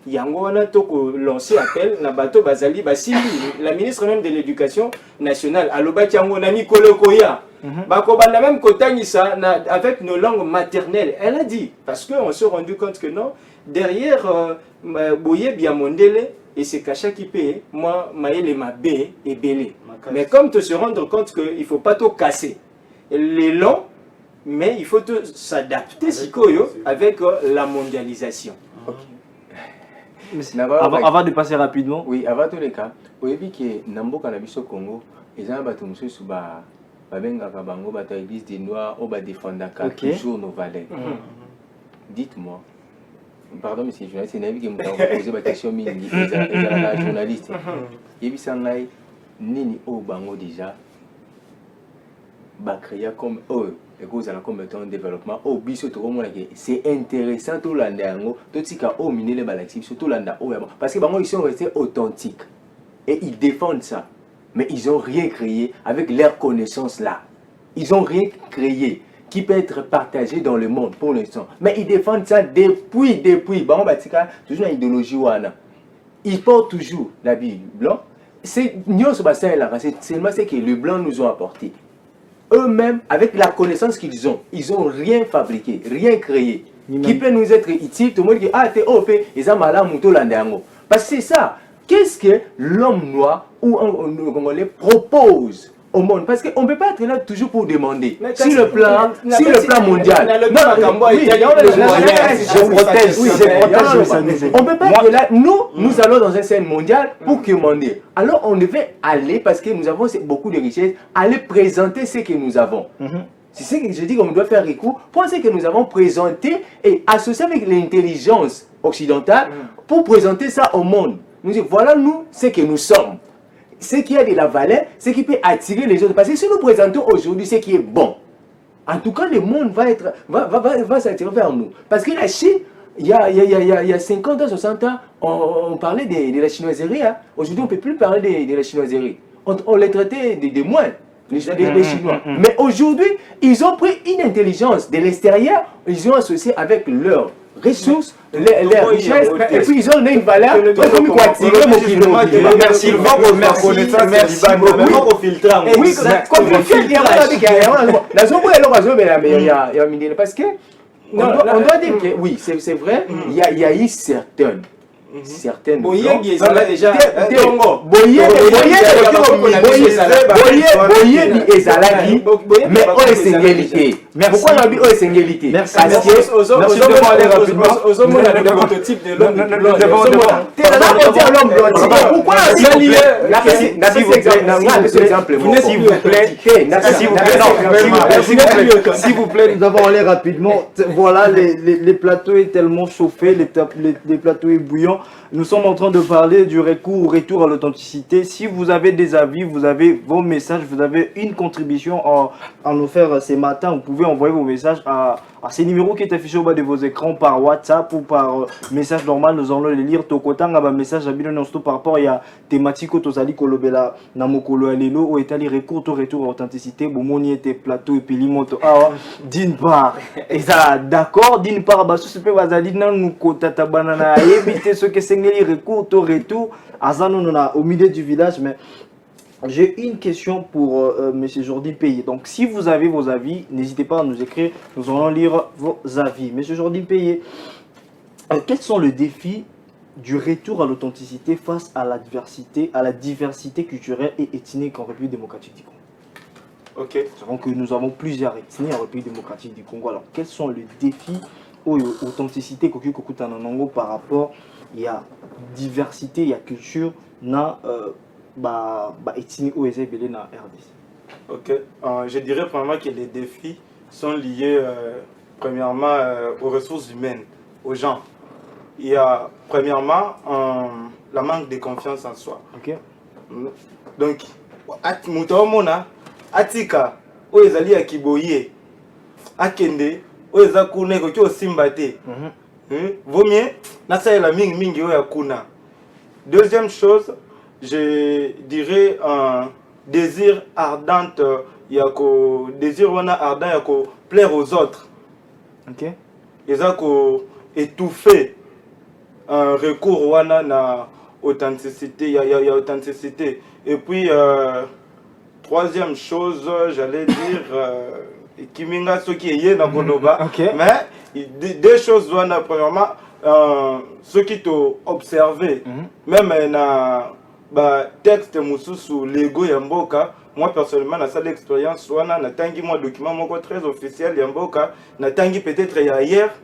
Yango wana toko lancé appel na bato bazali basili la ministre même de l'éducation nationale alobaki yango nami kolokoya la même ça avec nos langues maternelles. Elle a dit, parce qu'on s'est rendu compte que non, derrière Boye Biamondele et c'est Kacha qui paye, moi, Maël Mabé et Belé. Mais comme tu se rendre compte qu'il ne faut pas tout casser les langues, mais il faut s'adapter avec la mondialisation. Avant de passer rapidement. Oui, avant tous les cas, vous avez vu que Nambo Cannabis au Congo, ils ont battu M. Souba, Babenga Kabango, Bata Église des Noirs, on va défendre toujours nos valeurs. Dites-moi, pardon, monsieur le journaliste, c'est qui m'a posé ma question, la journaliste. Il y a eu Nini au Bango déjà, créé comme un développement au biso c'est intéressant tout l'andango tout tika au miner les balaxis surtout l'anda parce que bango ils sont restés authentiques et ils défendent ça mais ils ont rien créé avec leur connaissance là ils ont rien créé qui peut être partagé dans le monde pour l'instant mais ils défendent ça depuis bango batika toujours une idéologie wana ils portent toujours l'habit blanc c'est c'est seulement ce que les blancs nous ont apporté. Eux-mêmes, avec la connaissance qu'ils ont, ils n'ont rien fabriqué, rien créé. Qui peut nous être utile, tout le monde dit, ah, t'es OP, ils ont mal à l'andango. Parce que c'est ça. Qu'est-ce que l'homme noir ou un Congolais propose au monde? Parce qu'on ne peut pas être là toujours pour demander. Sur le plan mondial. On ne peut pas être là. Nous allons dans une scène mondiale pour commander. Alors on devait aller, parce que nous avons beaucoup de richesses, aller présenter ce que nous avons. C'est ce que je dis qu'on doit faire recours pour ce que nous avons présenté et associé avec l'intelligence occidentale pour présenter ça au monde. Nous disons, voilà nous ce que nous sommes. Ce qui a de la valeur, ce qui peut attirer les autres. Parce que si nous présentons aujourd'hui ce qui est bon, en tout cas, le monde va s'attirer vers nous. Parce que la Chine, il y a 50 ans, 60 ans, on parlait de la chinoiserie. Hein. Aujourd'hui, on ne peut plus parler de la chinoiserie. On les traitait de moins, les Chinois. Mais aujourd'hui, ils ont pris une intelligence de l'extérieur, ils ont associé avec leurs ressources, les richesses, et puis ils ont une valeur. Merci parce que on doit dire que oui, c'est vrai, il y a eu certaines Boye ezalaki mais on est singélité. Pourquoi on a dit on est singélité? Parce que ozomona le prototype de l'homme blanc. Pourquoi s'il vous plaît, nous avons allé rapidement. Voilà, les plateaux est tellement chauffé, les plateaux est bouillant. Nous sommes en train de parler du retour à l'authenticité. Si vous avez des avis, vous avez vos messages, vous avez une contribution à nous faire ce matin, vous pouvez envoyer vos messages à ces numéros qui est affiché au bas de vos écrans par WhatsApp ou par message normal. Nous allons les lire. Tokotanga ba message à bino non par rapport il y a thématique tozali kolobela na mokolo alelo o etali retour à l'authenticité. Bomoni était plateau et puis limoto. D'une part, et ça d'accord, d'une part ba sous pe bazali na nous kotata banana éviter ce que c'est retour au milieu du village. Mais j'ai une question pour M. Jordi Payé. Donc si vous avez vos avis, n'hésitez pas à nous écrire, nous allons lire vos avis. M. Jordi Payé, quels sont les défis du retour à l'authenticité face à la diversité culturelle et ethnique en République démocratique du Congo? Ok. Nous savons que nous avons plusieurs ethnies en République démocratique du Congo. Alors quels sont les défis authenticité par rapport il y a diversité, il y a culture na ethnie ou ezebele na RDC. Ok, je dirais premièrement que les défis sont liés premièrement aux ressources humaines, aux gens. Il y a premièrement la manque de confiance en soi. Ok. Donc mutomona atika o ezali ya kiboye akende o ezakune ko kyo simbate. Vaut mieux nasaela mingi o yakuna. Deuxième chose, je dirais un désir ardent ardent plaire aux autres. OK. Ezako étouffer un recours wana na authenticité, il y a authenticité. Et puis troisième chose, j'allais dire, Kiminga Soki Eye na Koloba. Mais deux choses, premièrement, ceux qui t'ont observé, même na texte Moussousou, Lego Yamboka, moi personnellement, dans cette expérience, na tangi moi document moko très officiel Yamboka, na tangi peut-être hier,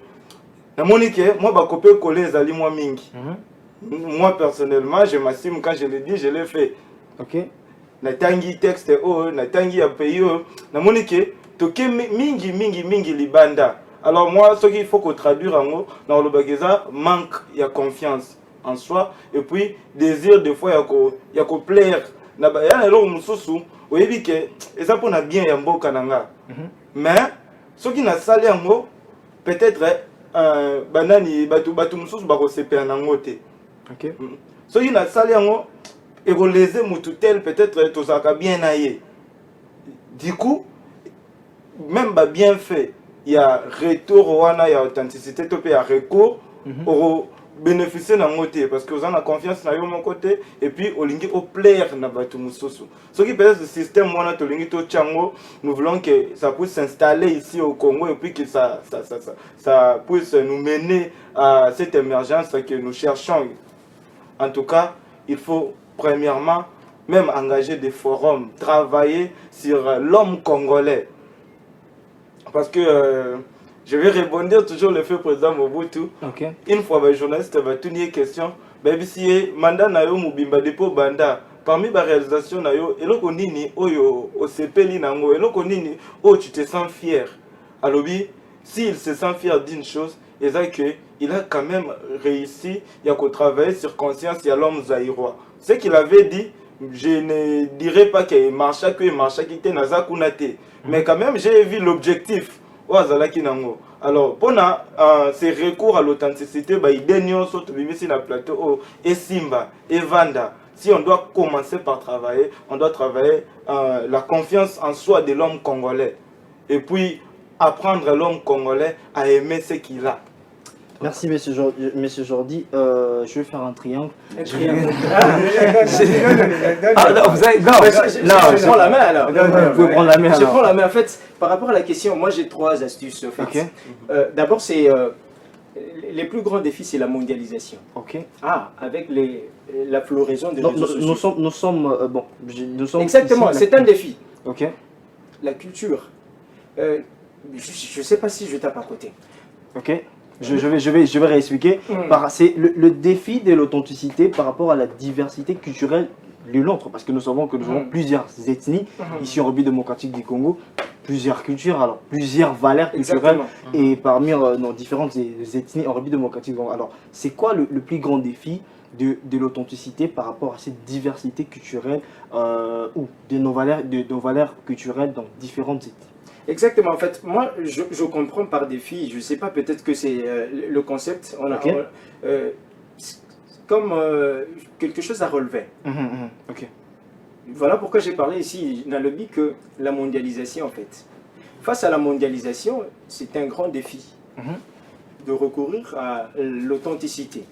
na monique, moi ba copier coller les ali moi mingi. Moi personnellement, je m'assume quand je l'ai dit, je l'ai fait. Na tangi texte na tangi ya pays na monique, toke mingi libanda. Alors moi, ce qu'il faut qu'on traduise en mot, dans le bagage, manque, il y a confiance en soi, et puis désir des fois, il y a qu'au plaire. Il y a un homme sous, vous voyez que ça pour bien y a un beau cananga. Mais ce qui n'a salé en mot, peut-être banani batu mususu bako sepe en angote. Ce qui n'a salé en mot, et vous les moututel peut-être tout ça bien aillé. Du coup, même bien fait. Il y a retour, il y a authenticité, il y a recours au bénéficier de côté parce que vous avez confiance dans mon côté et puis au lingi au plaire na batu mususu. Ce qui peut être le système moi to lingi to chango, nous voulons que ça puisse s'installer ici au Congo et puis que ça puisse nous mener à cette émergence que nous cherchons. En tout cas, il faut premièrement même engager des forums, travailler sur l'homme congolais. Parce que je vais rebondir toujours le fait président Mobutu. Une fois, le journaliste va tenir une question. Si mandat na yo mubimba depo banda parmi les réalisations na yo eloko nini oyo osepeli nango eloko nini oh tu te sens fier. Alors s'il se sent fier d'une chose, c'est que il a quand même réussi, il y a qu'au travailler sur conscience, il y a l'homme zaïrois. Ce qu'il avait dit, je ne dirais pas qu'il marchait qui était naza kunate. Mais quand même, j'ai vu l'objectif. Alors, pour ces recours à l'authenticité, il y a un plateau et Simba et Vanda. Si on doit commencer par travailler, on doit travailler la confiance en soi de l'homme congolais. Et puis, apprendre l'homme congolais à aimer ce qu'il a. Merci, monsieur Jordi. Je vais faire un triangle. Je prends la main alors. Vous pouvez prendre la main. Je prends la main. En fait, par rapport à la question, moi j'ai trois astuces. En fait. D'abord, c'est les plus grands défis, c'est la mondialisation. Avec la floraison des réseaux sociaux. Nous sommes exactement, c'est un défi. La culture. Je ne sais pas si je tape à côté. Je vais réexpliquer. C'est le défi de l'authenticité par rapport à la diversité culturelle de l'autre. Parce que nous savons que nous avons plusieurs ethnies ici en République démocratique du Congo, plusieurs cultures, alors plusieurs valeurs culturelles et parmi nos différentes ethnies en République démocratique du Congo. Alors, c'est quoi le plus grand défi de l'authenticité par rapport à cette diversité culturelle ou de nos valeurs culturelles dans différentes ethnies? Exactement, en fait, moi je comprends par défi, je ne sais pas, peut-être que c'est le concept, comme quelque chose à relever. Voilà pourquoi j'ai parlé ici dans le but que la mondialisation, en fait. Face à la mondialisation, c'est un grand défi de recourir à l'authenticité.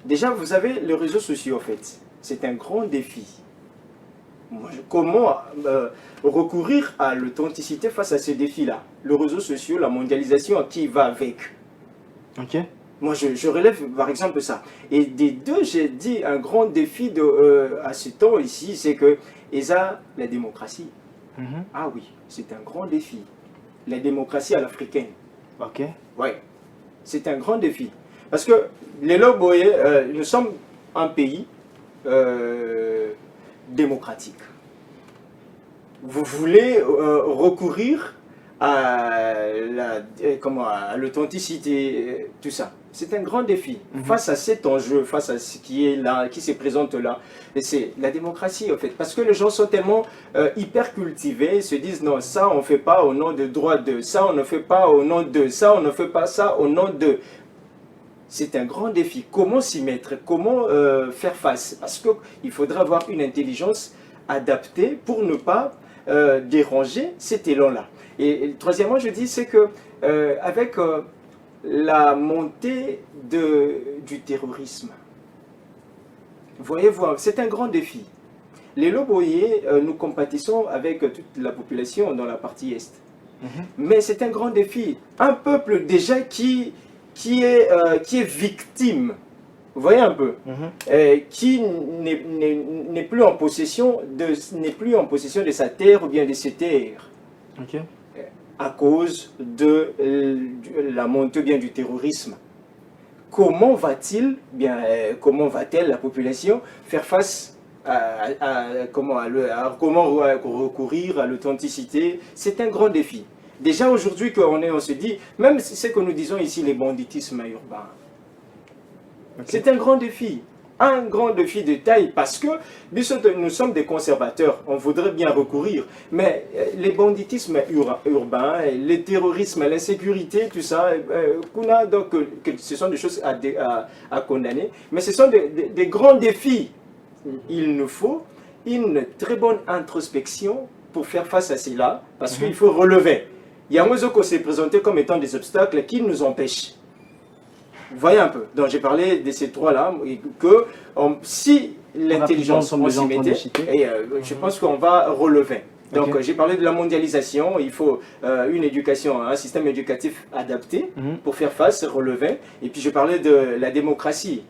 Déjà, vous avez les réseaux sociaux, en fait, c'est un grand défi. Comment recourir à l'authenticité face à ces défis-là? Les réseaux sociaux, la mondialisation, qui va avec? Moi, je relève par exemple ça. Et des deux, j'ai dit un grand défi à ce temps ici, c'est que la démocratie. Ah oui, c'est un grand défi. La démocratie à l'africaine. Ouais, c'est un grand défi. Parce que les Loboye, nous sommes un pays démocratique. Vous voulez recourir à l'authenticité, tout ça. C'est un grand défi. Face à cet enjeu, face à ce qui est là, qui se présente là, c'est la démocratie en fait. Parce que les gens sont tellement hyper cultivés, ils se disent non, ça on ne fait pas au nom de droit de, ça on ne fait pas au nom de, ça on ne fait pas ça au nom de. C'est un grand défi. Comment s'y mettre? Comment faire face? Parce qu'il faudra avoir une intelligence adaptée pour ne pas déranger cet élan-là. Et troisièmement, je dis, c'est que avec la montée du terrorisme, voyez-vous, c'est un grand défi. les Loboyés, nous compatissons avec toute la population dans la partie Est. Mais c'est un grand défi. Un peuple déjà qui est victime, vous voyez un peu, qui n'est plus en possession de sa terre ou bien de ses terres. À cause de la montée bien du terrorisme. Comment va-t-elle la population faire face comment recourir à l'authenticité? C'est un grand défi. Déjà aujourd'hui on se dit, même ce que nous disons ici, les banditismes urbains, c'est un grand défi. Un grand défi de taille parce que nous sommes des conservateurs, on voudrait bien recourir, mais les banditismes urbains, les terrorismes, l'insécurité, tout ça, donc, ce sont des choses à condamner, mais ce sont des grands défis. Il nous faut une très bonne introspection pour faire face à cela, parce qu'il faut relever. Il y a un qu'on s'est présenté comme étant des obstacles qui nous empêchent. Vous voyez un peu. Donc j'ai parlé de ces trois-là, que si l'intelligence s'y mettait, je pense qu'on va relever. Donc j'ai parlé de la mondialisation, il faut une éducation, un système éducatif adapté pour faire face, relever. Et puis je parlais de la démocratie.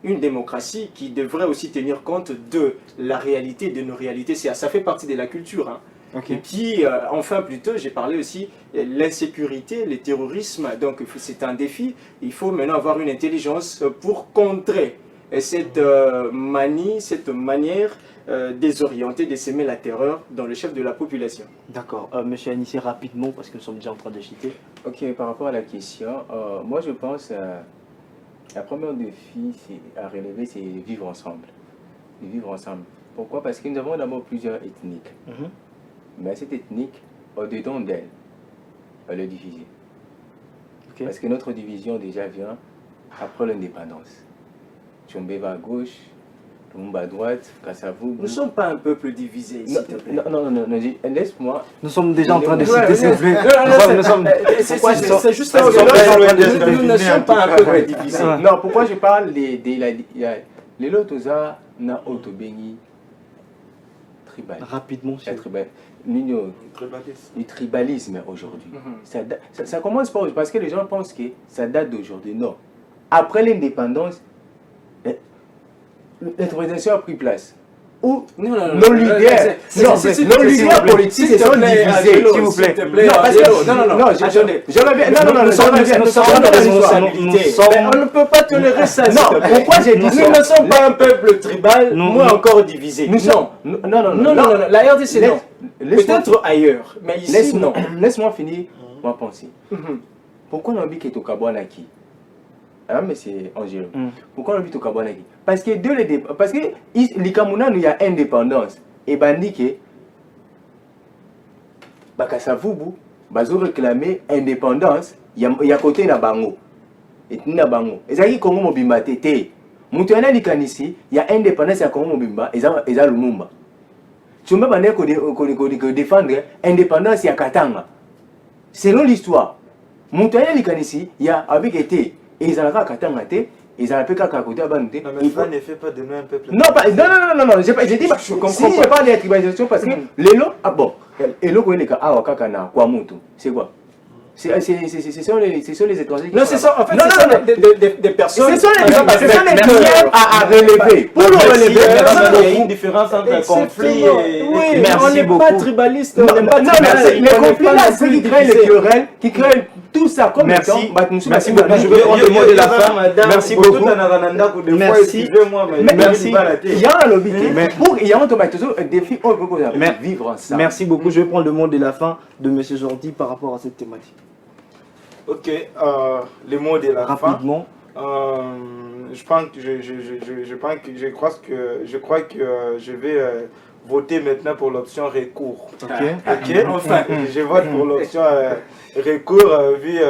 Une démocratie qui devrait aussi tenir compte de la réalité, de nos réalités. Ça fait partie de la culture. Hein. Et puis, enfin, plutôt, j'ai parlé aussi de l'insécurité, le terrorisme. Donc, c'est un défi. Il faut maintenant avoir une intelligence pour contrer cette manie, cette manière désorientée de s'aimer la terreur dans le chef de la population. D'accord. Monsieur Anissé, rapidement, parce que nous sommes déjà en train de citer. Ok, par rapport à la question, moi je pense la première défi à relever, c'est vivre ensemble. De vivre ensemble. Pourquoi? Parce que nous avons d'abord plusieurs ethniques. Mais cette ethnique, au-dedans d'elle, elle est divisée. Parce que notre division déjà vient après l'indépendance. Tchombe va à gauche, Lumumba à droite, Kassavou. Nous ne sommes pas un peuple divisé, s'il te plaît. Non, laisse-moi. Nous sommes déjà en train de citer, s'il vous plaît. C'est juste ça. Nous ne sommes pas un peuple divisé. Non, pourquoi je parle les Lotosa na Otobeni tribal. Rapidement, c'est le tribalisme aujourd'hui. Ça commence pas parce que les gens pensent que ça date d'aujourd'hui. Non. Après l'indépendance, l'interprétation a pris place. Où nos leaders politiques se sont divisés, s'il vous plaît. On ne peut pas tolérer ça. Non, pourquoi j'ai dit ça? Nous ne sommes pas un peuple tribal, moins encore divisé. Non, la RDC, non. Peut-être ailleurs, mais ici, non. Laisse-moi finir ma pensée. Pourquoi on dit que tu as qui? Ah, mais c'est Angelo. Pourquoi on habite au Kabwanaki? Parce que dès le départ, parce que l'Ikamuna, il y a indépendance. Et Bandike, Bakasavubu, Bazo réclamer indépendance, il y a côté na Bango. Et na Bango. Et ça y est, Congo Mobimba, Tété. Moutouana Likanisi, il y a indépendance à Congo Mobimba, et ça Lumumba. Tu me dis défendre indépendance à Katanga. Selon l'histoire, Moutouana Likanisi, il y a avec été. Et ils ont la Katanga, ils ont la PK à côté à Banté. Non, mais ça ne fait pas de nous un peuple. Non, j'ai dit, si je parle de tribalisation, parce que les lots, ah bon, les lots, c'est quoi? Ce sont les étrangers qui non, c'est ça, en fait, ce sont des personnes. Ce sont les premières à relever. Pour le relever, il y a une différence entre conflit et. Oui, on n'est pas tribaliste. Non, les conflits là, c'est qui créent les querelles, qui créent tout ça comme merci. Merci beaucoup. Je vais prendre le mot de la fin. Merci beaucoup. Merci. Merci. Il y a un lobby. Il y a un défi vivre ensemble. Merci beaucoup. Je vais prendre le mot de la fin de M. Jordi par rapport à cette thématique. Ok, le mot de la rapidement. Fin. Je crois que je vais voter maintenant pour l'option recours. Ok. Enfin, je vote pour l'option recours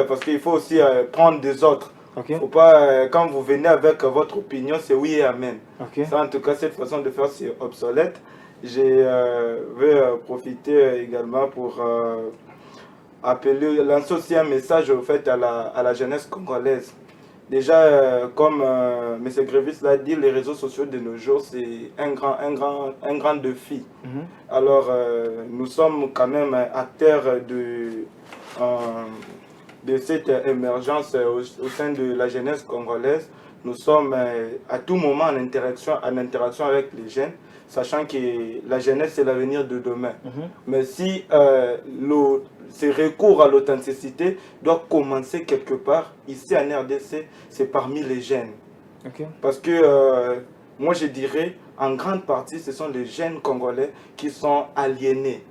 parce qu'il faut aussi prendre des autres. Faut pas, quand vous venez avec votre opinion, c'est oui et amen. Ça, en tout cas, cette façon de faire, c'est obsolète. Je vais profiter également pour appeler, lancer aussi un message au fait à la jeunesse congolaise. Déjà, comme M. Grévis l'a dit, les réseaux sociaux de nos jours, c'est un grand défi. Alors, nous sommes quand même acteurs de cette émergence au sein de la jeunesse congolaise. Nous sommes à tout moment en interaction avec les jeunes, sachant que la jeunesse, c'est l'avenir de demain. Mais si ce recours à l'authenticité doit commencer quelque part, ici en RDC, c'est parmi les jeunes. Parce que moi, je dirais, en grande partie, ce sont les jeunes Congolais qui sont aliénés.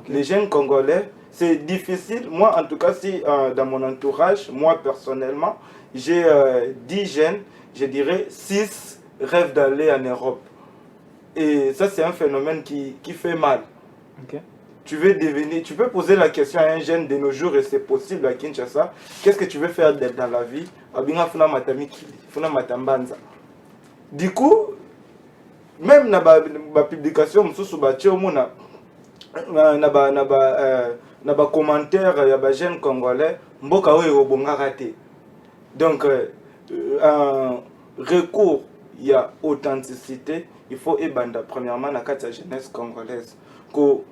Les jeunes Congolais, c'est difficile. Moi, en tout cas, si dans mon entourage, moi personnellement, j'ai 10 jeunes, je dirais 6 rêvent d'aller en Europe. Et ça, c'est un phénomène qui fait mal. Tu peux poser la question à un jeune de nos jours, et c'est possible à Kinshasa, qu'est-ce que tu veux faire dans la vie? Du coup, même dans la publication, na ba commentaire ya ba jeunes congolais mboka oyo obonga raté. Donc un recours il y a authenticité, il faut ebanda premièrement na kati ya jeunesse congolaise ko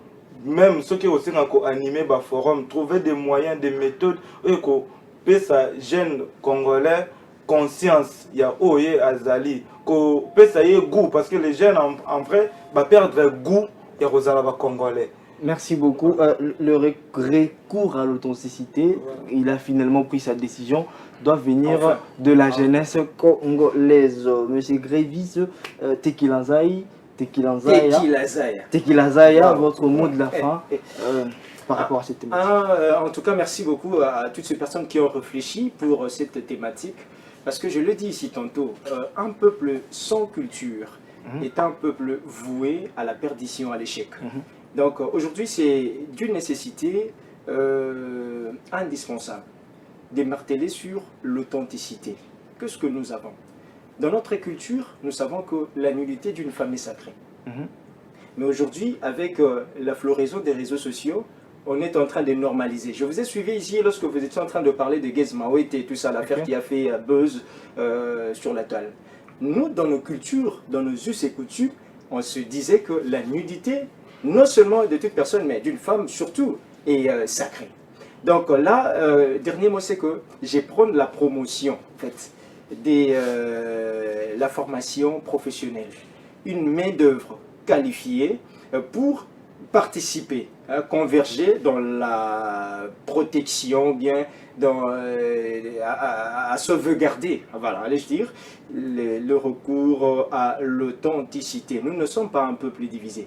même ceux qui aussi ko animer ba forum, trouver des moyens, des méthodes et ko pesa jeunes congolais conscience ya oye azali ko pesa ye goût, parce que les jeunes en vrai va perdre goût ya rozala ba congolais. Merci beaucoup. Le recours à l'authenticité, il a finalement pris sa décision, doit venir de la jeunesse congolaise. Monsieur Grévis, Tekilanzaya, votre mot de la fin par rapport à cette thématique. En tout cas, merci beaucoup à toutes ces personnes qui ont réfléchi pour cette thématique. Parce que je le dis ici tantôt, un peuple sans culture est un peuple voué à la perdition, à l'échec. Donc aujourd'hui, c'est d'une nécessité indispensable de marteler sur l'authenticité. Qu'est-ce que nous avons? Dans notre culture, nous savons que la nullité d'une femme est sacrée. Mais aujourd'hui, avec la floraison des réseaux sociaux, on est en train de normaliser. Je vous ai suivi ici lorsque vous étiez en train de parler de Gez Maouet et tout ça, l'affaire qui a fait buzz sur la toile. Nous, dans nos cultures, dans nos us et coutumes, on se disait que la nudité, non seulement de toute personne, mais d'une femme surtout, est sacrée. Donc là, dernier mot, c'est que je vais prendre la promotion, en fait, la formation professionnelle. Une main-d'œuvre qualifiée pour participer, converger dans la protection, bien dans, à sauvegarder, voilà, allez-je dire, le recours à l'authenticité. Nous ne sommes pas un peuple divisé.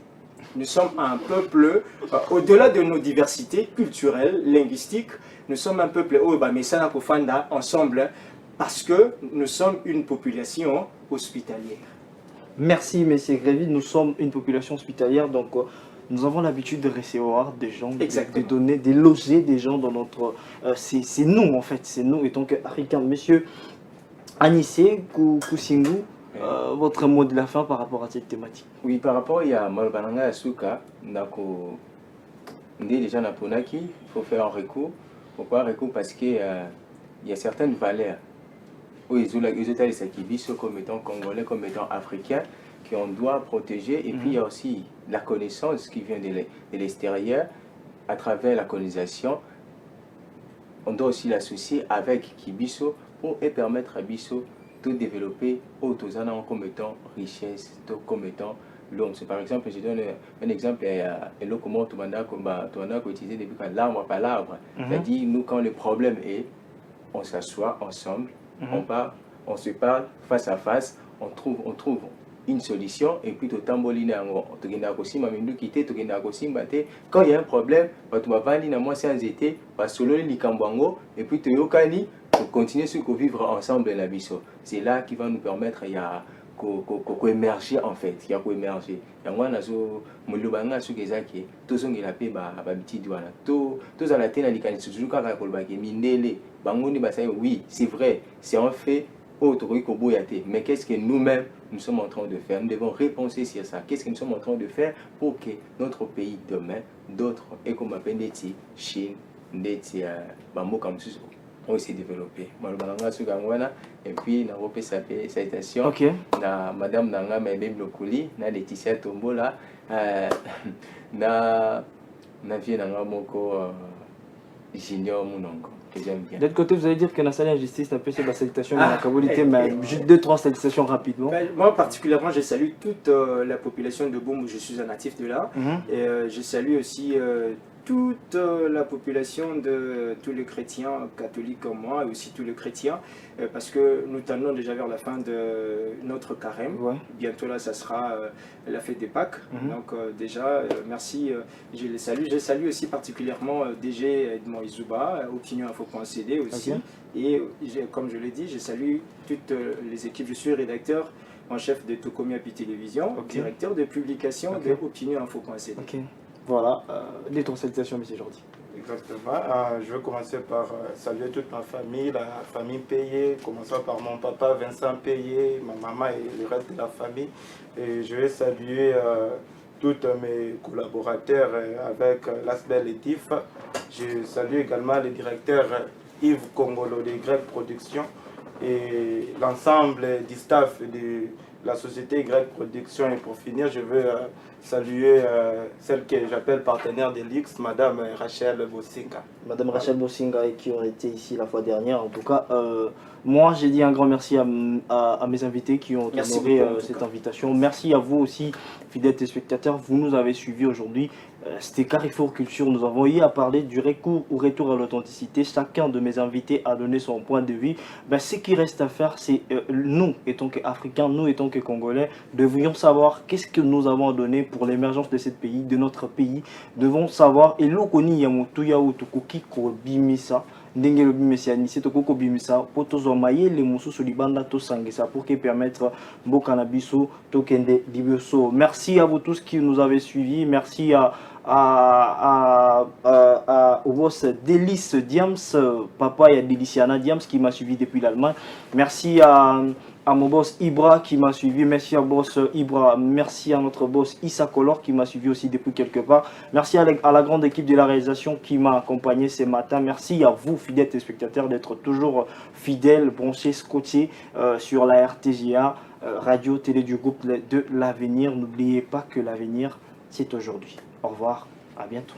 Nous sommes un peuple, au-delà de nos diversités culturelles, linguistiques, nous sommes un peuple ensemble parce que nous sommes une population hospitalière. Merci, M. Grévis. Nous sommes une population hospitalière, donc nous avons l'habitude de recevoir des gens, de donner, de loger des gens dans notre... c'est nous, en fait, c'est nous, et donc africains. Monsieur Anissé Kousingou, votre mot de la fin par rapport à cette thématique? Oui, par rapport à Malbananga Asuka, déjà il faut faire un recours. Pourquoi un recours? Parce qu'il y a certaines valeurs où ils ont comme étant congolais, comme étant africains, qu'on doit protéger. Et puis il y a aussi la connaissance qui vient de l'extérieur à travers la colonisation. On doit aussi l'associer avec Kibiso pour permettre à Biso de développer autozana comme étant richesse, comme étant l'homme. Par exemple, je donne un exemple, et là comment tu as utilisé depuis quand l'arbre par l'arbre. C'est-à-dire, nous, quand le problème est, on s'assoit ensemble, on se parle face à face, on trouve une solution, et puis quand il y a un problème, et puis pour continuer ce vivre ensemble la biso. C'est là qui va nous permettre d'émerger en fait, il y a émerger. Oui, c'est vrai, c'est un fait. Mais qu'est-ce que nous-mêmes nous sommes en train de faire? Nous devons repenser sur ça. Qu'est-ce que nous sommes en train de faire pour que notre pays demain, d'autres, et comme Chine, on s'est développé. Et puis, on a fait salutation. Ok. Na Madame Nanga Mebem Lokuli, na Laetitia Tombola, na vie Nanga Moko Junior Mounongo, que j'aime bien. D'autre côté, vous allez dire que la salle injustice n'a pas fait la salutation, mais la cabolité, mais juste 2-3 salutations rapidement. Moi, particulièrement, je salue toute la population de Boum, où je suis un natif de là. Et je salue aussi toute la population de tous les chrétiens catholiques comme moi et aussi tous les chrétiens parce que nous tendons déjà vers la fin de notre carême. Bientôt là, ça sera la fête des Pâques. Donc déjà, merci, je les salue. Je salue aussi particulièrement DG Edmond Izouba, opinioninfo.cd aussi. Et comme je l'ai dit, je salue toutes les équipes. Je suis rédacteur en chef de Tokomi Api Télévision, directeur de publication de opinioninfo.cd. Voilà, des salutations, M. Jordi. Exactement. Je vais commencer par saluer toute ma famille, la famille Payé, commençant par mon papa Vincent Payé, ma maman et le reste de la famille. Et je vais saluer tous mes collaborateurs avec l'Asbel Etif. Je salue également le directeur Yves Congolo de Y Production et l'ensemble du staff de la société Y Production. Et pour finir, je veux saluer celle que j'appelle partenaire de l'X, Madame Rachel Bosinga. Madame Rachel Bosinga qui ont été ici la fois dernière. En tout cas, moi j'ai dit un grand merci à mes invités qui ont honoré cette invitation. Merci à vous aussi, fidèles téléspectateurs. Vous nous avez suivis aujourd'hui. C'était Carrefour Culture. Nous avons eu à parler du recours ou retour à l'authenticité. Chacun de mes invités a donné son point de vue. Ce qui reste à faire, c'est nous, étant qu'Africains, nous, étant que Congolais, devrions savoir qu'est-ce que nous avons à donner pour l'émergence de ce pays, de notre pays. Devons savoir, et l'okoni yamutu yaoutukuki kobimisa, ndenge lobimisa yanisi tokoko bimisa, potozomaye le mususu libanda to sangisa pour permettre mboka na biso tokende dibioso. Merci à vous tous qui nous avez suivis. Merci au boss Délice Diams, papa et Deliciana Diams qui m'a suivi depuis l'Allemagne. Merci à mon boss Ibra qui m'a suivi, merci à boss Ibra, merci à notre boss Issa Color qui m'a suivi aussi depuis quelque part, merci à la grande équipe de la réalisation qui m'a accompagné ce matin, merci à vous fidèles téléspectateurs d'être toujours fidèles, branchés, scotchés sur la RTGA, radio télé du groupe de l'avenir. N'oubliez pas que l'avenir c'est aujourd'hui. Au revoir, à bientôt.